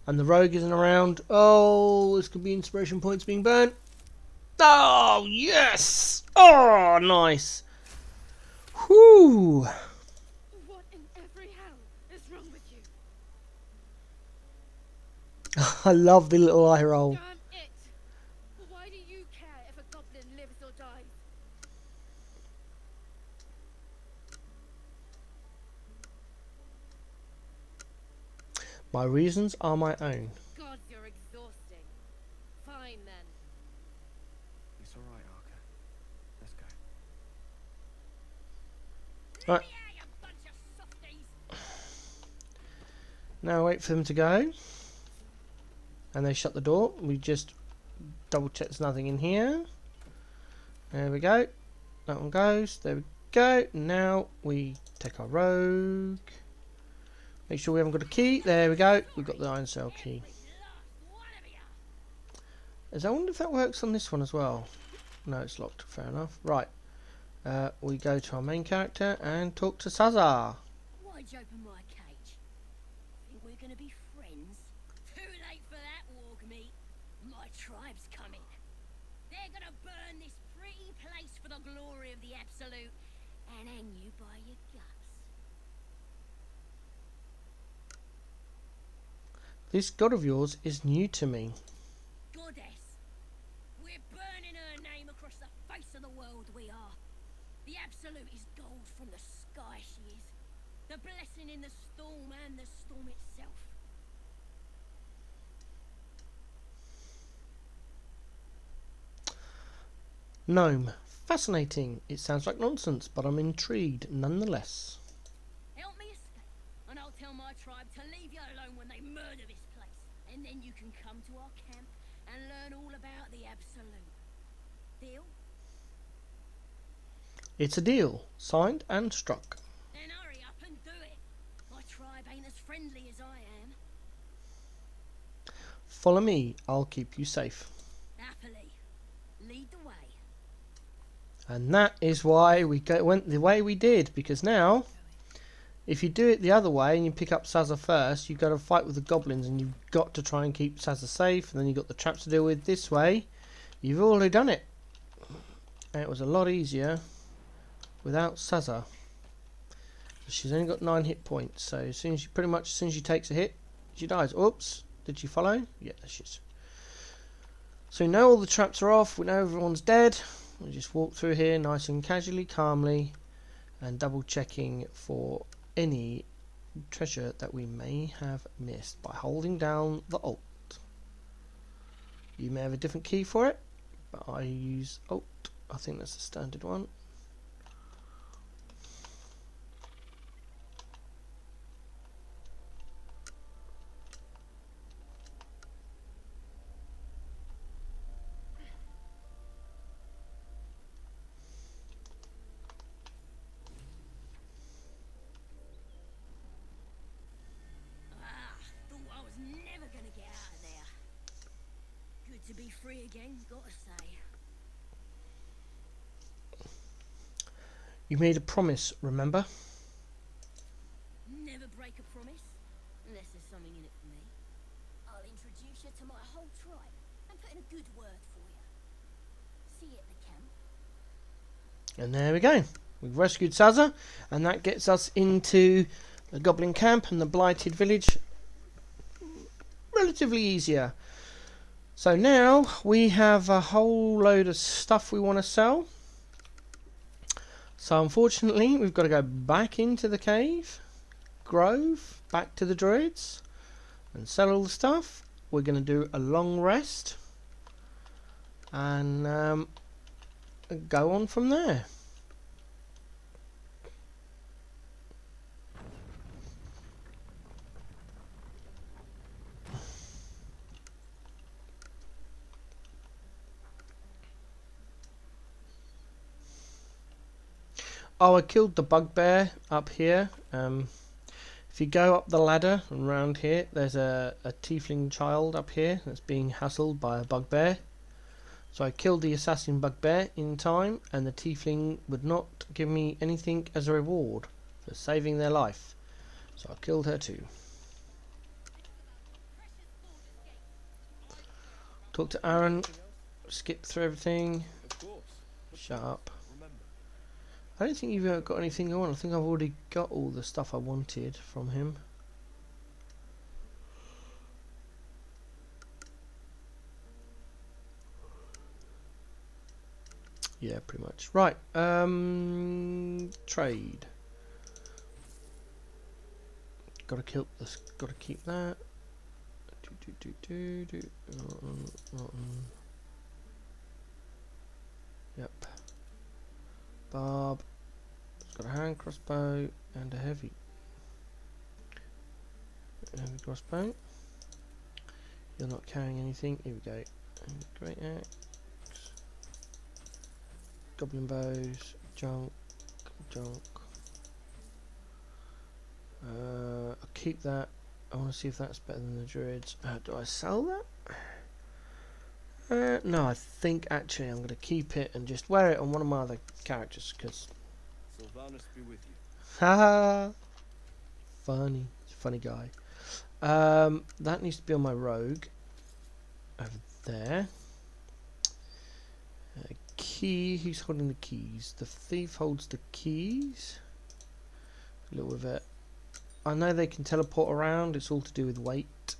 And the rogue isn't around. Oh, this could be inspiration points being burnt. Oh, yes! Oh, nice. Whoo! What in every hell is wrong with you? I love the little eye roll. Damn it! Why do you care if a goblin lives or dies? My reasons are my own. God, you're exhausting. Fine then. It's alright, Arca. Let's go. Right. Yeah, you bunch of softies. Now wait for them to go. And they shut the door. We just double check there's nothing in here. There we go. That one goes. There we go. Now we take our rogue. Make sure we haven't got a key. There we go. We've got the iron cell key. I wonder if that works on this one as well. No, it's locked. Fair enough. Right. We go to our main character and talk to Sazar. Why'd you open my cage? Think we're gonna be friends? Too late for that, Wargmeat. My tribe's coming. They're gonna burn this pretty place for the glory of the Absolute and hang you by your guts. This god of yours is new to me. Goddess. We're burning her name across the face of the world, we are. The Absolute is gold from the sky, she is. The blessing in the storm and the storm itself. Gnome. Fascinating. It sounds like nonsense, but I'm intrigued nonetheless. Help me escape, and I'll tell my tribe to leave you alone when they murder this place. And then you can come to our camp and learn all about the Absolute. Deal? It's a deal. Signed and struck. Then hurry up and do it. My tribe ain't as friendly as I am. Follow me. I'll keep you safe. Happily. Lead the way. And that is why we went the way we did, because now, if you do it the other way and you pick up Sazza first, you've got to fight with the goblins and you've got to try and keep Sazza safe, and then you've got the traps to deal with. This way, you've already done it. And it was a lot easier without Sazza. She's only got 9 hit points, so as soon as she takes a hit, she dies. Oops, did she follow? Yeah, there she is. So we know all the traps are off, we know everyone's dead. We just walk through here nice and casually, calmly, and double checking for any treasure that we may have missed by holding down the Alt. You may have a different key for it, but I use Alt. I think that's the standard one. got to say? You made a promise, remember? Never break a promise, unless there's something in it for me. I'll introduce you to my whole tribe and put in a good word for you. See you at the camp. And there we go. We've rescued Sazza, and that gets us into the Goblin camp and the Blighted village relatively easier. So now we have a whole load of stuff we want to sell. So unfortunately we've got to go back into the cave, grove, back to the druids and sell all the stuff. We're going to do a long rest and go on from there. Oh, I killed the bugbear up here. If you go up the ladder and round here, there's a tiefling child up here that's being hassled by a bugbear. So I killed the assassin bugbear in time, and the tiefling would not give me anything as a reward for saving their life. So I killed her too. Talk to Aaron. Skip through everything. Of course. Shut up. Remember. I don't think you've got anything on. I think I've already got all the stuff I wanted from him. Yeah, pretty much. Right. Trade. Gotta kill this. Gotta keep that. Yep. Barb. It's got a hand crossbow and a heavy crossbow. You're not carrying anything. Here we go. Great axe. Goblin bows. Junk. I'll keep that. I want to see if that's better than the druids. Do I sell that? No, I think actually I'm going to keep it and just wear it on one of my other characters because. Sylvanus be with you. Haha. Funny guy. That needs to be on my rogue. Over there. Key. Who's holding the keys? The thief holds the keys. A little of it. I know they can teleport around. It's all to do with weight.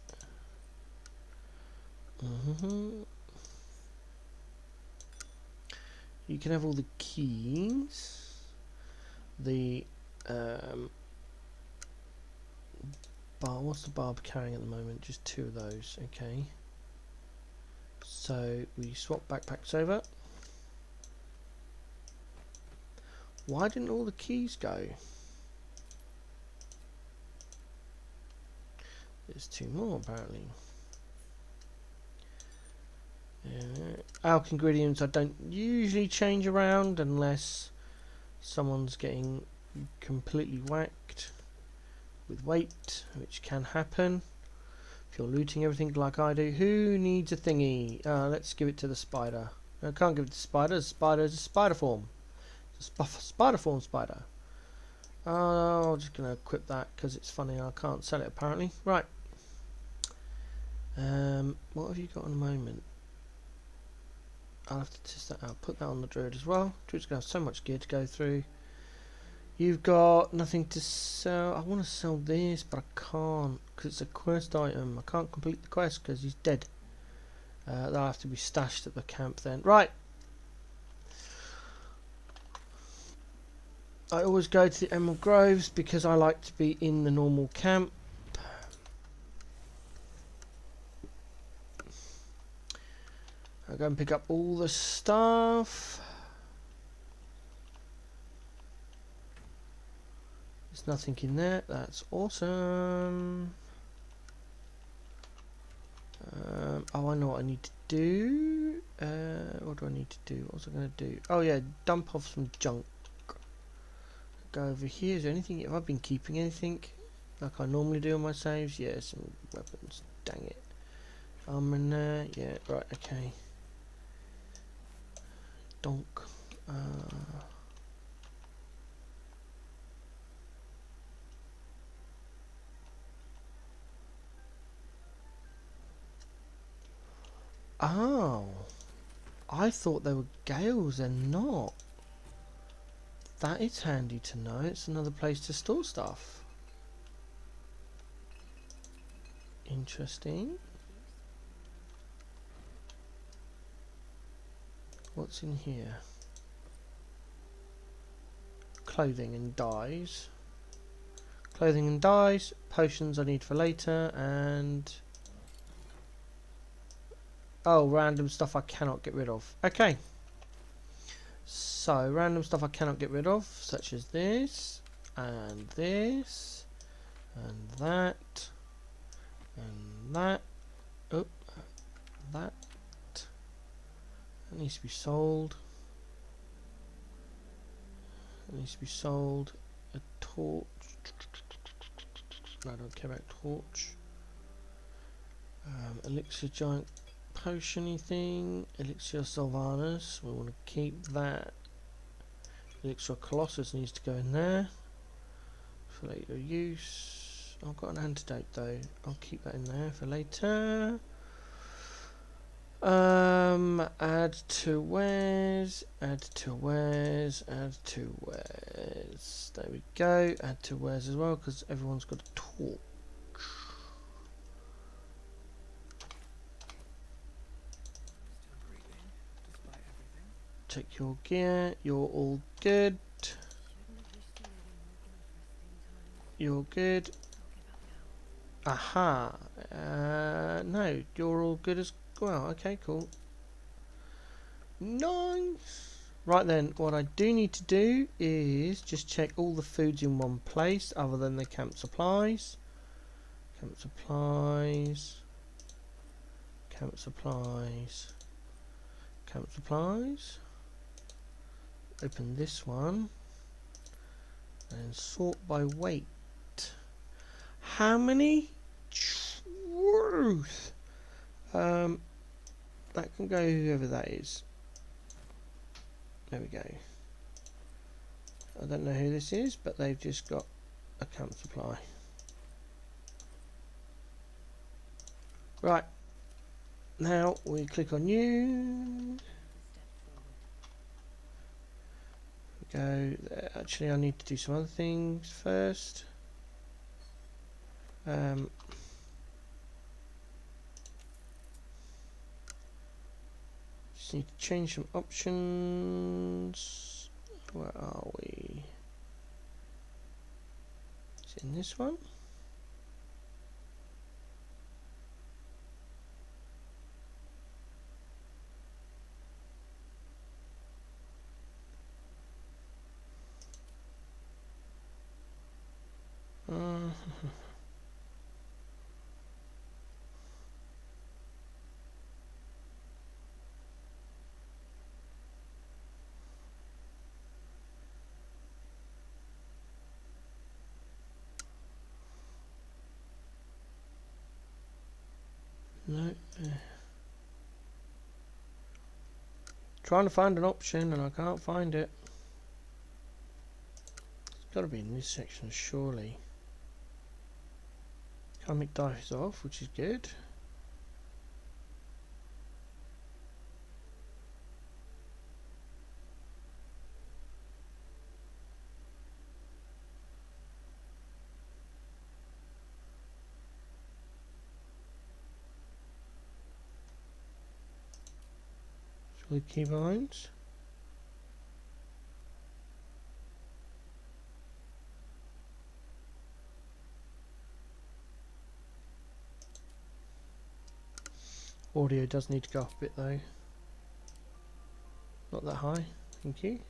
You can have all the keys. The what's the barb carrying at the moment? Just 2 of those. Okay. So we swap backpacks over. Why didn't all the keys go? There's 2 more apparently. Alch ingredients I don't usually change around unless someone's getting completely whacked with weight, which can happen if you're looting everything like I do. Who needs a thingy? Let's give it to the spider. I can't give it to the spider. The spider's a spider form. It's a spider form spider. I'm just going to equip that because it's funny. I can't sell it apparently. Right. What have you got at the moment? I'll have to test that out. Put that on the druid as well. Druid's going to have so much gear to go through. You've got nothing to sell. I want to sell this, but I can't because it's a quest item. I can't complete the quest because he's dead. That'll have to be stashed at the camp then. Right. I always go to the Emerald Groves because I like to be in the normal camp. I'll go and pick up all the stuff. There's nothing in there. That's awesome. Oh, I know what I need to do. What do I need to do? What was I going to do? Oh yeah, dump off some junk. Go over here. Is there anything? Have I been keeping anything like I normally do on my saves? Yeah, some weapons. Dang it. Armor in there. Yeah, right. Okay. Donk. Oh, I thought they were gales. They're not. That is handy to know. It's another place to store stuff. Interesting. What's in here? Clothing and dyes. Clothing and dyes. Potions I need for later. And... oh, random stuff I cannot get rid of. Okay. So, random stuff I cannot get rid of. Such as this. And this. And that. And that. Oh. That. That needs to be sold. That needs to be sold. A torch. No, I don't care about torch. Elixir giant potion-y thing. Elixir Sylvanus. We want to keep that. Elixir Colossus needs to go in there for later use. I've got an antidote though. I'll keep that in there for later. Add to wares, add to wares, add to wares. There we go. Add to wares as well because everyone's got a torch. Still breathing, despite everything. Check your gear. You're all good. You're good. Aha. No, you're all good as well. Okay, cool. Nice. Right then, what I do need to do is just check all the foods in one place other than the camp supplies. Camp supplies. Camp supplies. Camp supplies. Open this one. And sort by weight. How many? Truth. That can go whoever that is. There we go. I don't know who this is, but they've just got a camp supply. Right. Now we click on you. Go. Actually, I need to do some other things first. Just need to change some options. Where are we? It's in this one. No. Trying to find an option and I can't find it. It's got to be in this section, surely. Can't make dice off, which is good. With keybinds. Audio does need to go up a bit though. Not that high, thank you.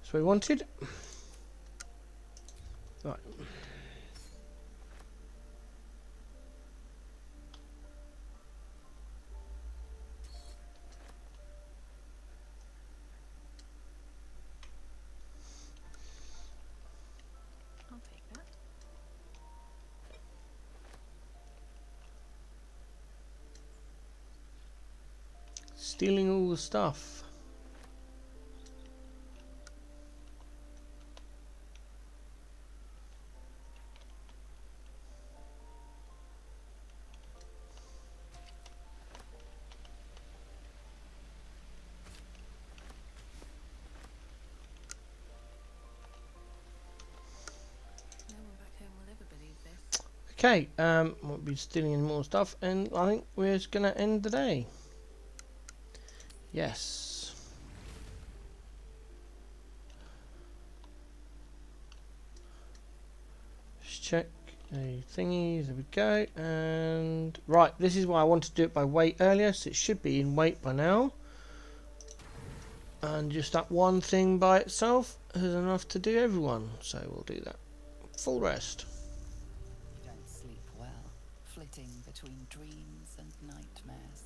That's what we wanted. Right. stealing all the stuff. No one back home will ever believe this. Okay, won't be stealing any more stuff, and I think we're just gonna end the day. Yes. Just check the thingies. There we go. And right, this is why I wanted to do it by weight earlier, so it should be in weight by now. And just that one thing by itself is enough to do everyone, so we'll do that. Full rest. You don't sleep well, flitting between dreams and nightmares.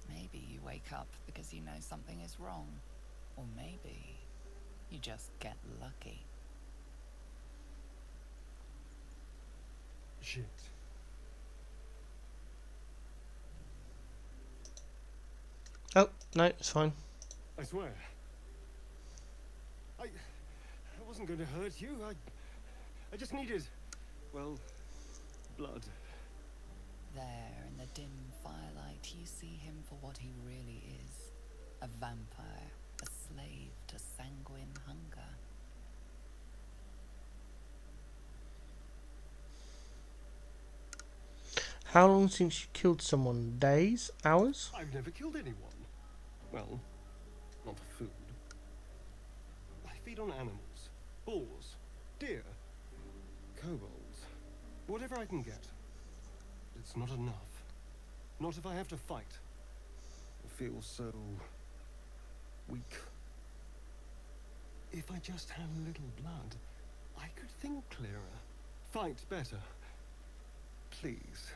Maybe you wake up because you know something is wrong. Or maybe you just get lucky. Shit. Oh, no, it's fine. I swear. I wasn't going to hurt you. I just needed, well, blood. There in the dim firelight, you see him for what he really is. A vampire, a slave to sanguine hunger. How long since you killed someone? Days? Hours? I've never killed anyone. Well, not for food. I feed on animals. Boars. Deer. Kobolds. Whatever I can get. It's not enough. Not if I have to fight. I feel so weak. If I just had a little blood, I could think clearer. Fight better. Please.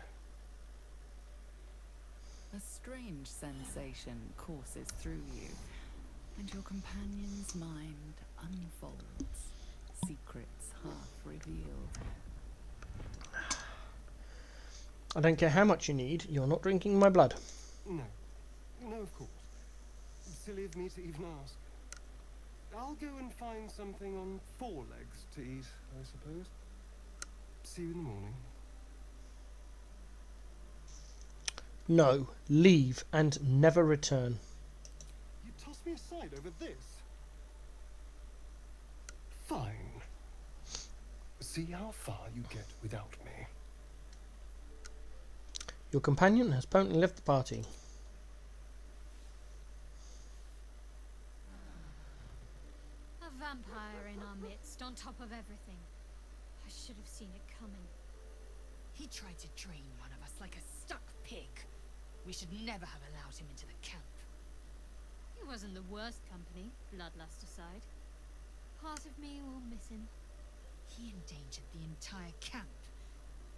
A strange sensation courses through you, and your companion's mind unfolds, secrets half revealed. I don't care how much you need, you're not drinking my blood. No. No, of course. Silly of me to even ask. I'll go and find something on 4 legs to eat, I suppose. See you in the morning. No, leave and never return. You toss me aside over this? Fine. See how far you get without me. Your companion has apparently left the party. A vampire in our midst, on top of everything. I should have seen it coming. He tried to drain one of us like a stuck pig. We should never have allowed him into the camp. He wasn't the worst company, bloodlust aside. Part of me will miss him. He endangered the entire camp.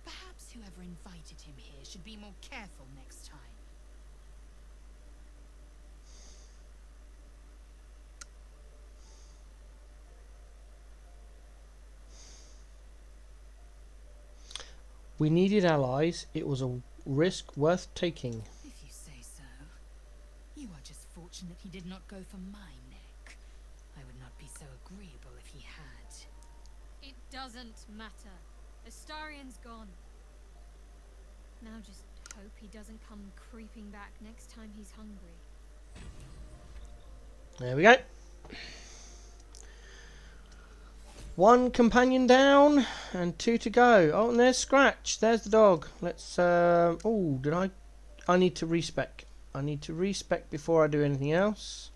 Perhaps whoever invited him here should be more careful next time. We needed allies. It was a risk worth taking. If you say so. You are just fortunate he did not go for my neck. I would not be so agreeable if he had. It doesn't matter. Astarion's gone. Now just hope he doesn't come creeping back next time he's hungry. There we go. 1 companion down and 2 to go. Oh, and there's Scratch. There's the dog. Let's oh, did I need to respec. I need to respec before I do anything else.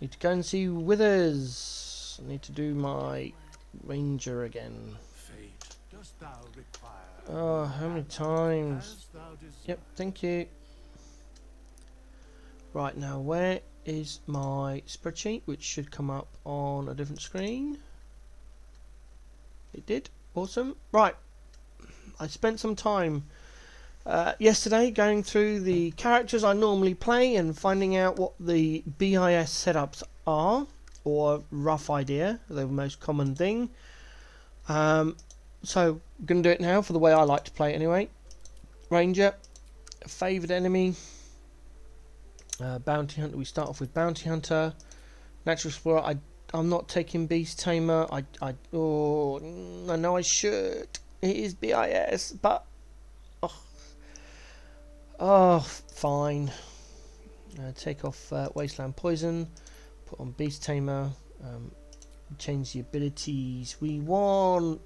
Need to go and see Withers. I need to do my ranger again. Fate, dost thou require? Oh, how many times? As thou desire. Yep, thank you. Right, now where is my spreadsheet, which should come up on a different screen? It did. Awesome. Right. I spent some time yesterday going through the characters I normally play and finding out what the BIS setups are, or rough idea, the most common thing. So I'm going to do it now for the way I like to play it anyway. Ranger, favoured enemy, Bounty hunter. We start off with bounty hunter. Natural explorer. I'm not taking beast tamer. I know I should. It is BIS, but fine. Take off wasteland poison. Put on beast tamer. Change the abilities. We want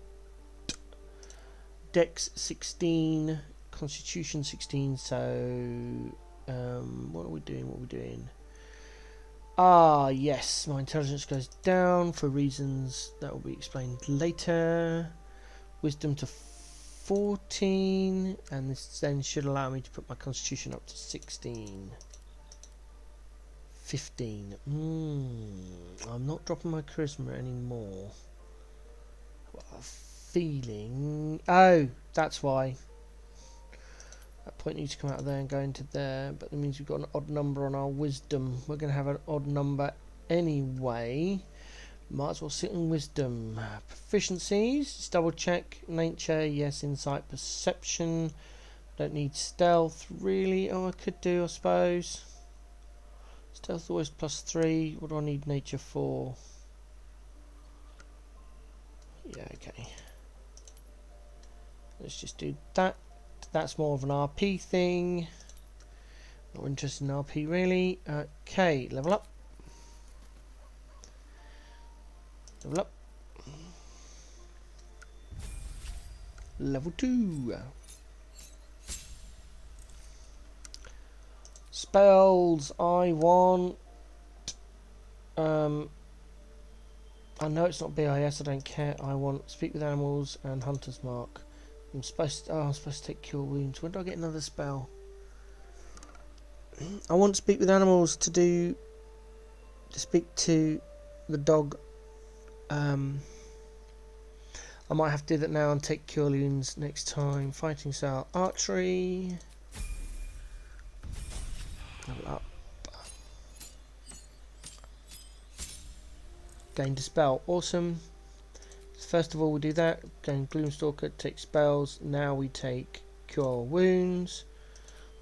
Dex 16, Constitution 16. So what are we doing? Ah, yes, my intelligence goes down for reasons that will be explained later. Wisdom to 14, and this then should allow me to put my constitution up to 16. 15. I'm not dropping my charisma anymore. Got a feeling. Oh, that's why. That point needs to come out of there and go into there, but that means we've got an odd number on our wisdom. We're going to have an odd number anyway. Might as well sit in wisdom. Proficiencies, just double check. Nature, yes. Insight, perception. Don't need stealth, really. Oh, I could do, I suppose. Stealth always +3. What do I need nature for? Yeah, okay. Let's just do that. That's more of an RP thing. Not interested in RP really. Okay, level up. Level up. Level 2. Spells I want. I know it's not BIS, I don't care. I want Speak with Animals and Hunter's Mark. I'm supposed to take Cure Wounds. When do I get another spell? I want Speak with Animals to speak to the dog. I might have to do that now and take Cure Wounds next time. Fighting Style, Archery. Level up. Gain Dispel, awesome. First of all, we do that. Gain Gloom Stalker, take spells. Now we take Cure Wounds.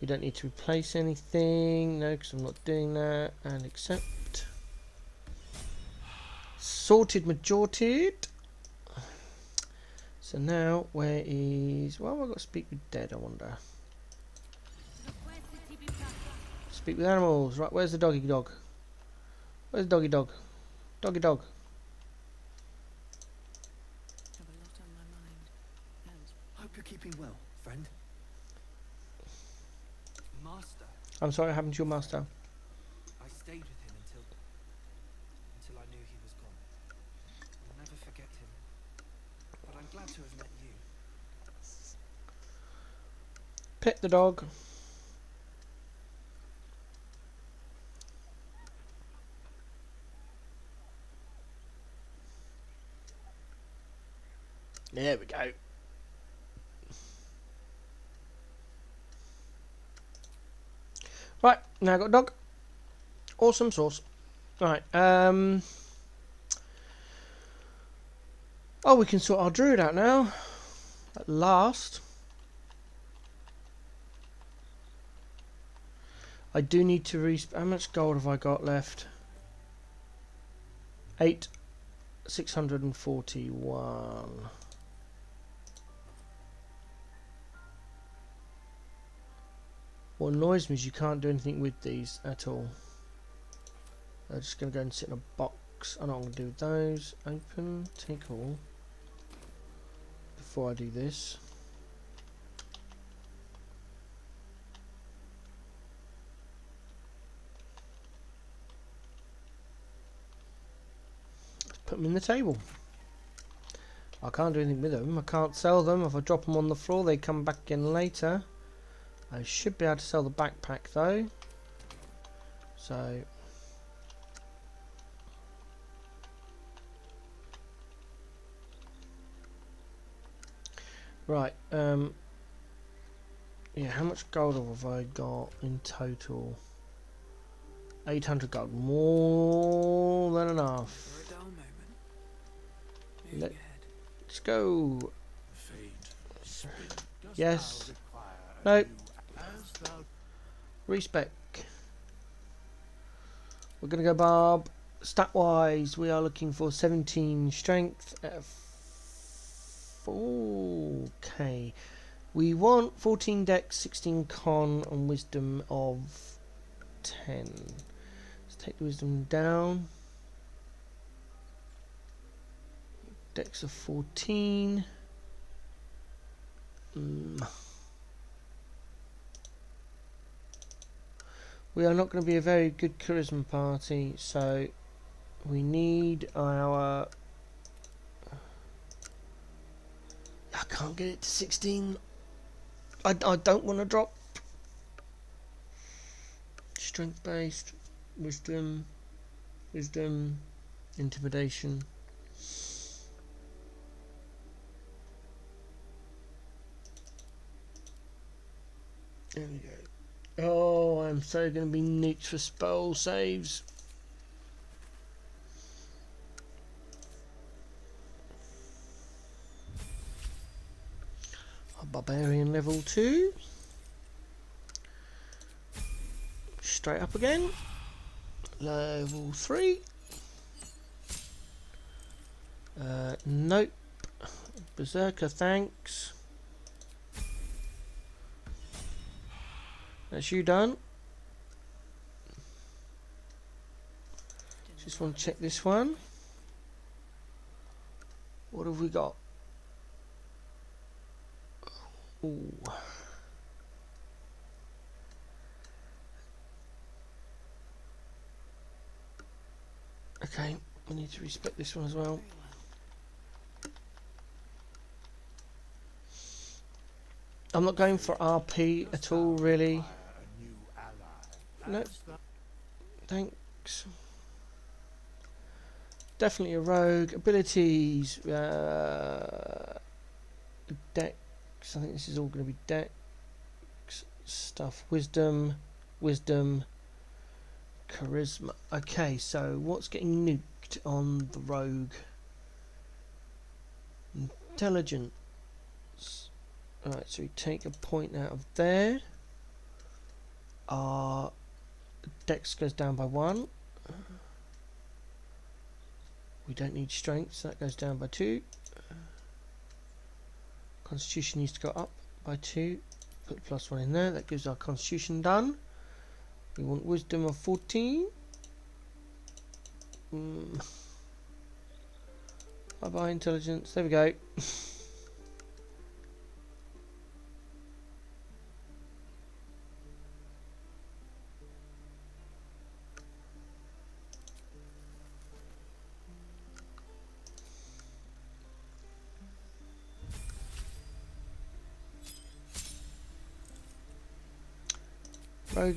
We don't need to replace anything. No, because I'm not doing that. And accept. Sorted, majored. So now, where is... Well, I've got to Speak with Dead, I wonder. Speak with Animals. Right, where's the doggy dog? Where's the doggy dog? Doggy dog. Have a lot on my mind. And Hope you're keeping well, friend. Master, I'm sorry, what happened to your master? I stayed with him until I knew he was gone. I'll never forget him. But I'm glad to have met you. Pet the dog. There we go. Right, now I've got a dog. Awesome sauce. Right, oh, we can sort our druid out now. At last. I do need to how much gold have I got left? 641. What annoys me is you can't do anything with these at all. I'm just going to go and sit in a box. I know what I'm going to do with those. Open, take all. Before I do this. Let's put them in the table. I can't do anything with them. I can't sell them. If I drop them on the floor, they come back again later. I should be able to sell the backpack though. So right, yeah, how much gold have I got in total? 800 gold, more than enough. for a dull moment. Moving ahead. Let's go. Fate. Yes. No. Respec. We're going to go Barb. Stat wise, we are looking for 17 strength. 4k. We want 14 dex, 16 con, and wisdom of 10. Let's take the wisdom down. Dex of 14. We are not going to be a very good charisma party, so we need our... I can't get it to 16. I don't want to drop. Strength based, wisdom, intimidation. There we go. Oh, I'm so going to be nuked for spell saves. A Barbarian level 2. Straight up again. Level 3. Nope. Berserker, thanks. That's you done. Just want to check this one. What have we got? Ooh. Okay, we need to respect this one as well. I'm not going for RP at all, really. No, thanks. Definitely a rogue. Abilities, dex. I think this is all going to be dex stuff. Wisdom, charisma. Okay, so what's getting nuked on the rogue? Intelligence. Alright, so we take a point out of there. Our dex goes down by 1. We don't need strength, so that goes down by 2. Constitution needs to go up by 2. Put +1 in there, that gives our constitution done. We want wisdom of 14. Bye bye intelligence, there we go.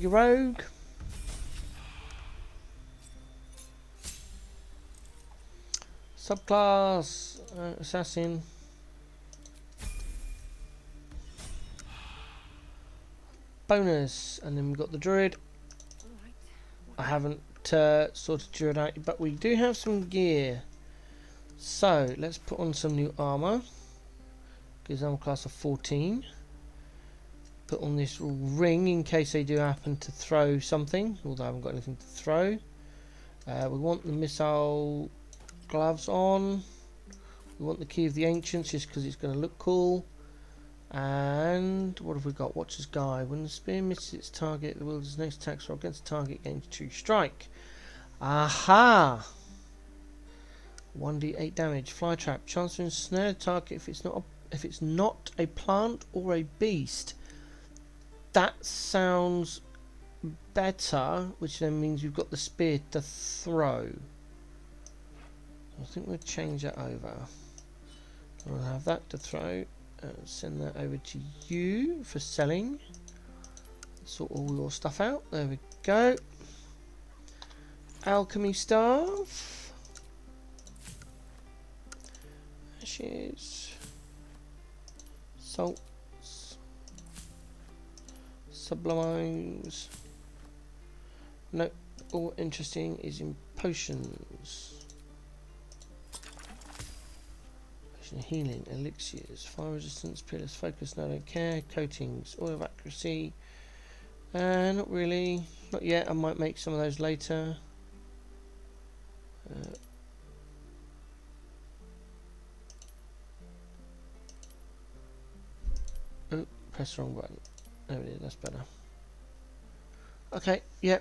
Rogue. Subclass assassin. Bonus, and then we've got the Druid. I haven't sorted Druid out, but we do have some gear. So let's put on some new armor. Gives armor class of 14. Put on this ring in case they do happen to throw something, although I haven't got anything to throw. We want the missile gloves on. We want the key of the ancients just because it's going to look cool. And what have we got? Watcher's Guide. When the spear misses its target, the wielder's next attack roll against the target gains 2 strike. Aha! 1d8 damage. Fly trap. Chance to ensnare the target if it's not a plant or a beast. That sounds better, which then means we've got the spear to throw. I think we'll change that over. We'll have that to throw. Send that over to you for selling. Sort all your stuff out. There we go. Alchemy staff. Ashes. Salts. Sublimes. No, all interesting is in potions. Potion healing, elixirs, fire resistance, peerless focus, no don't care, coatings, oil of accuracy. Not really, not yet, I might make some of those later. Oh, press the wrong button. There it is, that's better. Okay, yeah.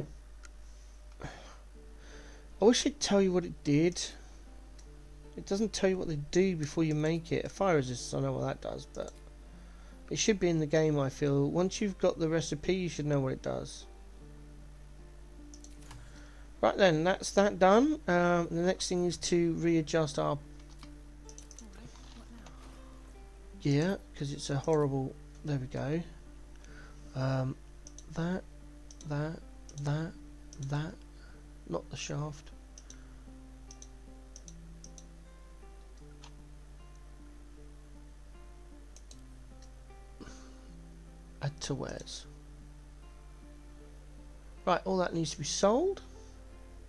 I wish it'd tell you what it did. It doesn't tell you what they do before you make it. A fire resistance, I know what that does, but it should be in the game, I feel. Once you've got the recipe, you should know what it does. Right then, that's that done. The next thing is to readjust our gear, because it's a horrible... There we go. That. Not the shaft. Add to wares. Right, all that needs to be sold.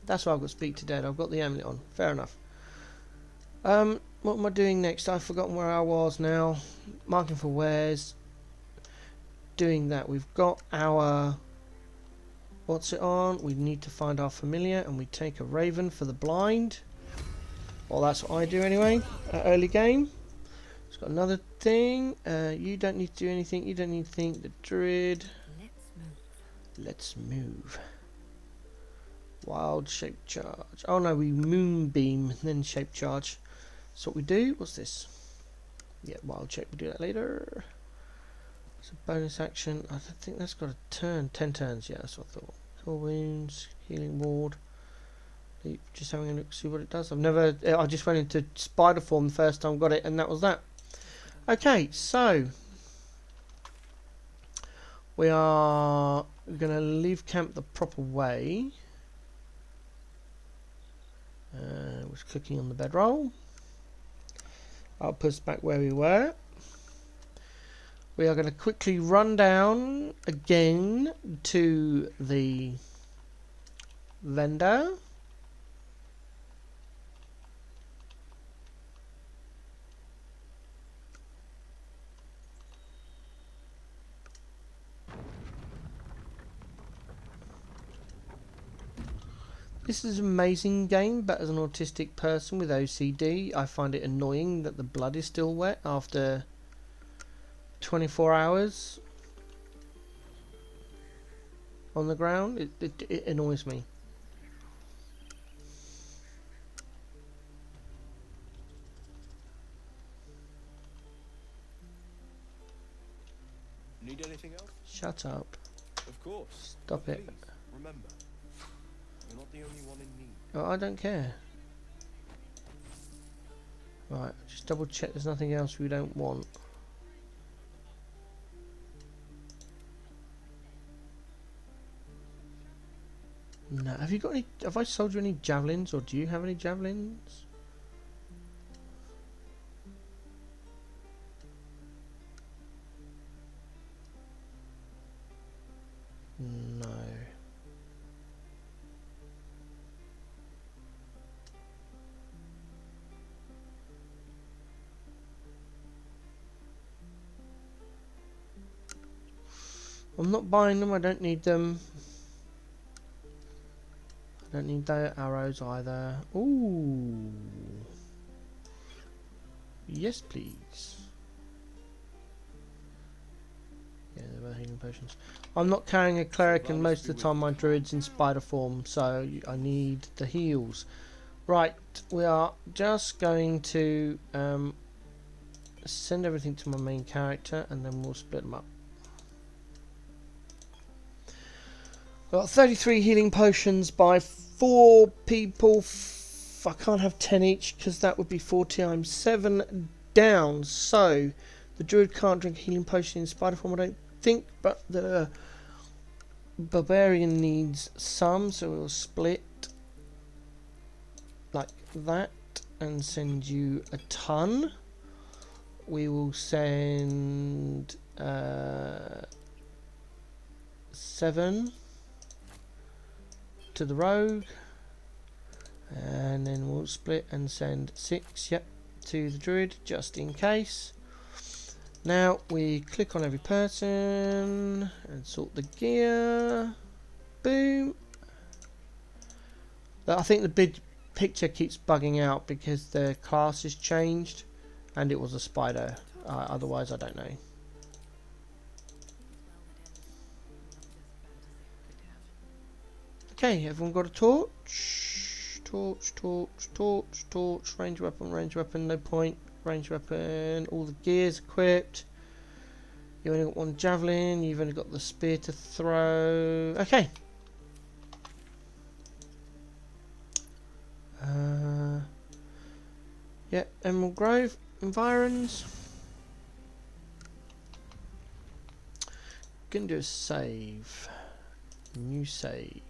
That's why I've got Speak to Dead. I've got the amulet on. Fair enough. What am I doing next? I've forgotten where I was now. Marking for wares. Doing that. We've got our... What's it on? We need to find our familiar, and we take a raven for the blind. Well, that's what I do anyway. Early game. It's got another thing. You don't need to do anything. You don't need to think. The druid. Let's move. Wild shape charge. Oh no, we moonbeam then shape charge. That's what we do. What's this? Yeah, wild shape. We'll do that later. It's a bonus action. I think that's got a turn. 10 turns. Yeah, that's what I thought. Cure wounds, healing ward. Just having a look, see what it does. I just went into spider form the first time, got it, and that was that. Okay, so we are going to leave camp the proper way. Was clicking on the bedroll. I'll put us back where we were. We are going to quickly run down again to the vendor. This is an amazing game, but as an autistic person with OCD, I find it annoying that the blood is still wet after 24 hours on the ground. It annoys me. Need anything else? Shut up. Of course. Stop it. Please, remember, you're not the only one in need. Oh, I don't care. Right, just double check there's nothing else we don't want. No, have you got any? Have I sold you any javelins, or do you have any javelins? No. I'm not buying them. I don't need them. I don't need the arrows either. Ooh. Yes, please. Yeah, they were healing potions. I'm not carrying a cleric, and most of the time my druid's in spider form, so I need the heals. Right, we are just going to send everything to my main character, and then we'll split them up. Got 33 healing potions by 4 people. I can't have 10 each because that would be 40. I'm 7 down. So the druid can't drink a healing potion in spider form, I don't think, but the barbarian needs some, so we'll split like that and send you a ton. We will send 7 to the rogue, and then we'll split and send 6 to the druid just in case. Now we click on every person and sort the gear. Boom. I think the big picture keeps bugging out because the class has changed, and it was a spider. Otherwise, I don't know. Okay, everyone got a torch? Torch, torch, torch, torch. Range weapon, no point. Range weapon, all the gears equipped. You only got one javelin, you've only got the spear to throw. Okay. Yeah, Emerald Grove, environs. Gonna do a save. New save.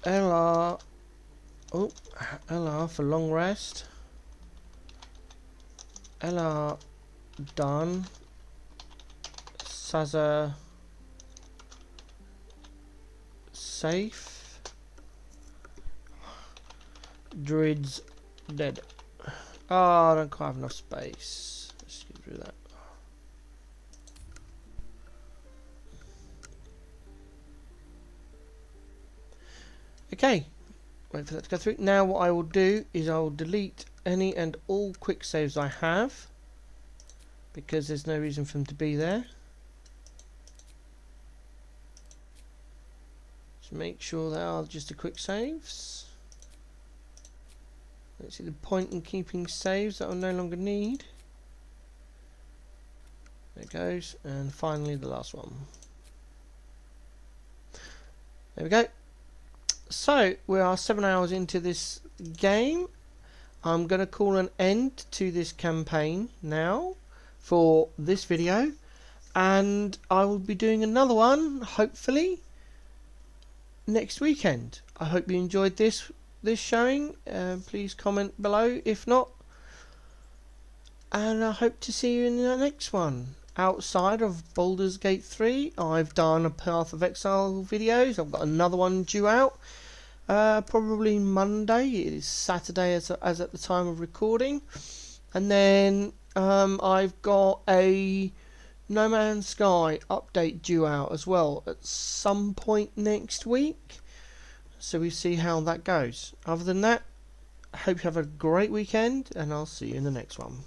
LR. Oh, LR for long rest. LR done. Saza safe. Druid's dead. Oh, I don't quite have enough space. Let's get through that. Okay, wait for that to go through. Now what I will do is I will delete any and all quick saves I have, because there's no reason for them to be there. Just make sure they are just the quick saves. Let's see the point in keeping saves that I no longer need. There it goes, and finally the last one. There we go. So we are 7 hours into this game. I'm going to call an end to this campaign now for this video, and I will be doing another one hopefully next weekend. I hope you enjoyed this showing. Please comment below if not, and I hope to see you in the next one. Outside of Baldur's Gate 3, I've done a Path of Exile videos. I've got another one due out probably Monday. It is Saturday as at the time of recording, and then I've got a No Man's Sky update due out as well at some point next week, so we see how that goes. Other than that, I hope you have a great weekend, and I'll see you in the next one.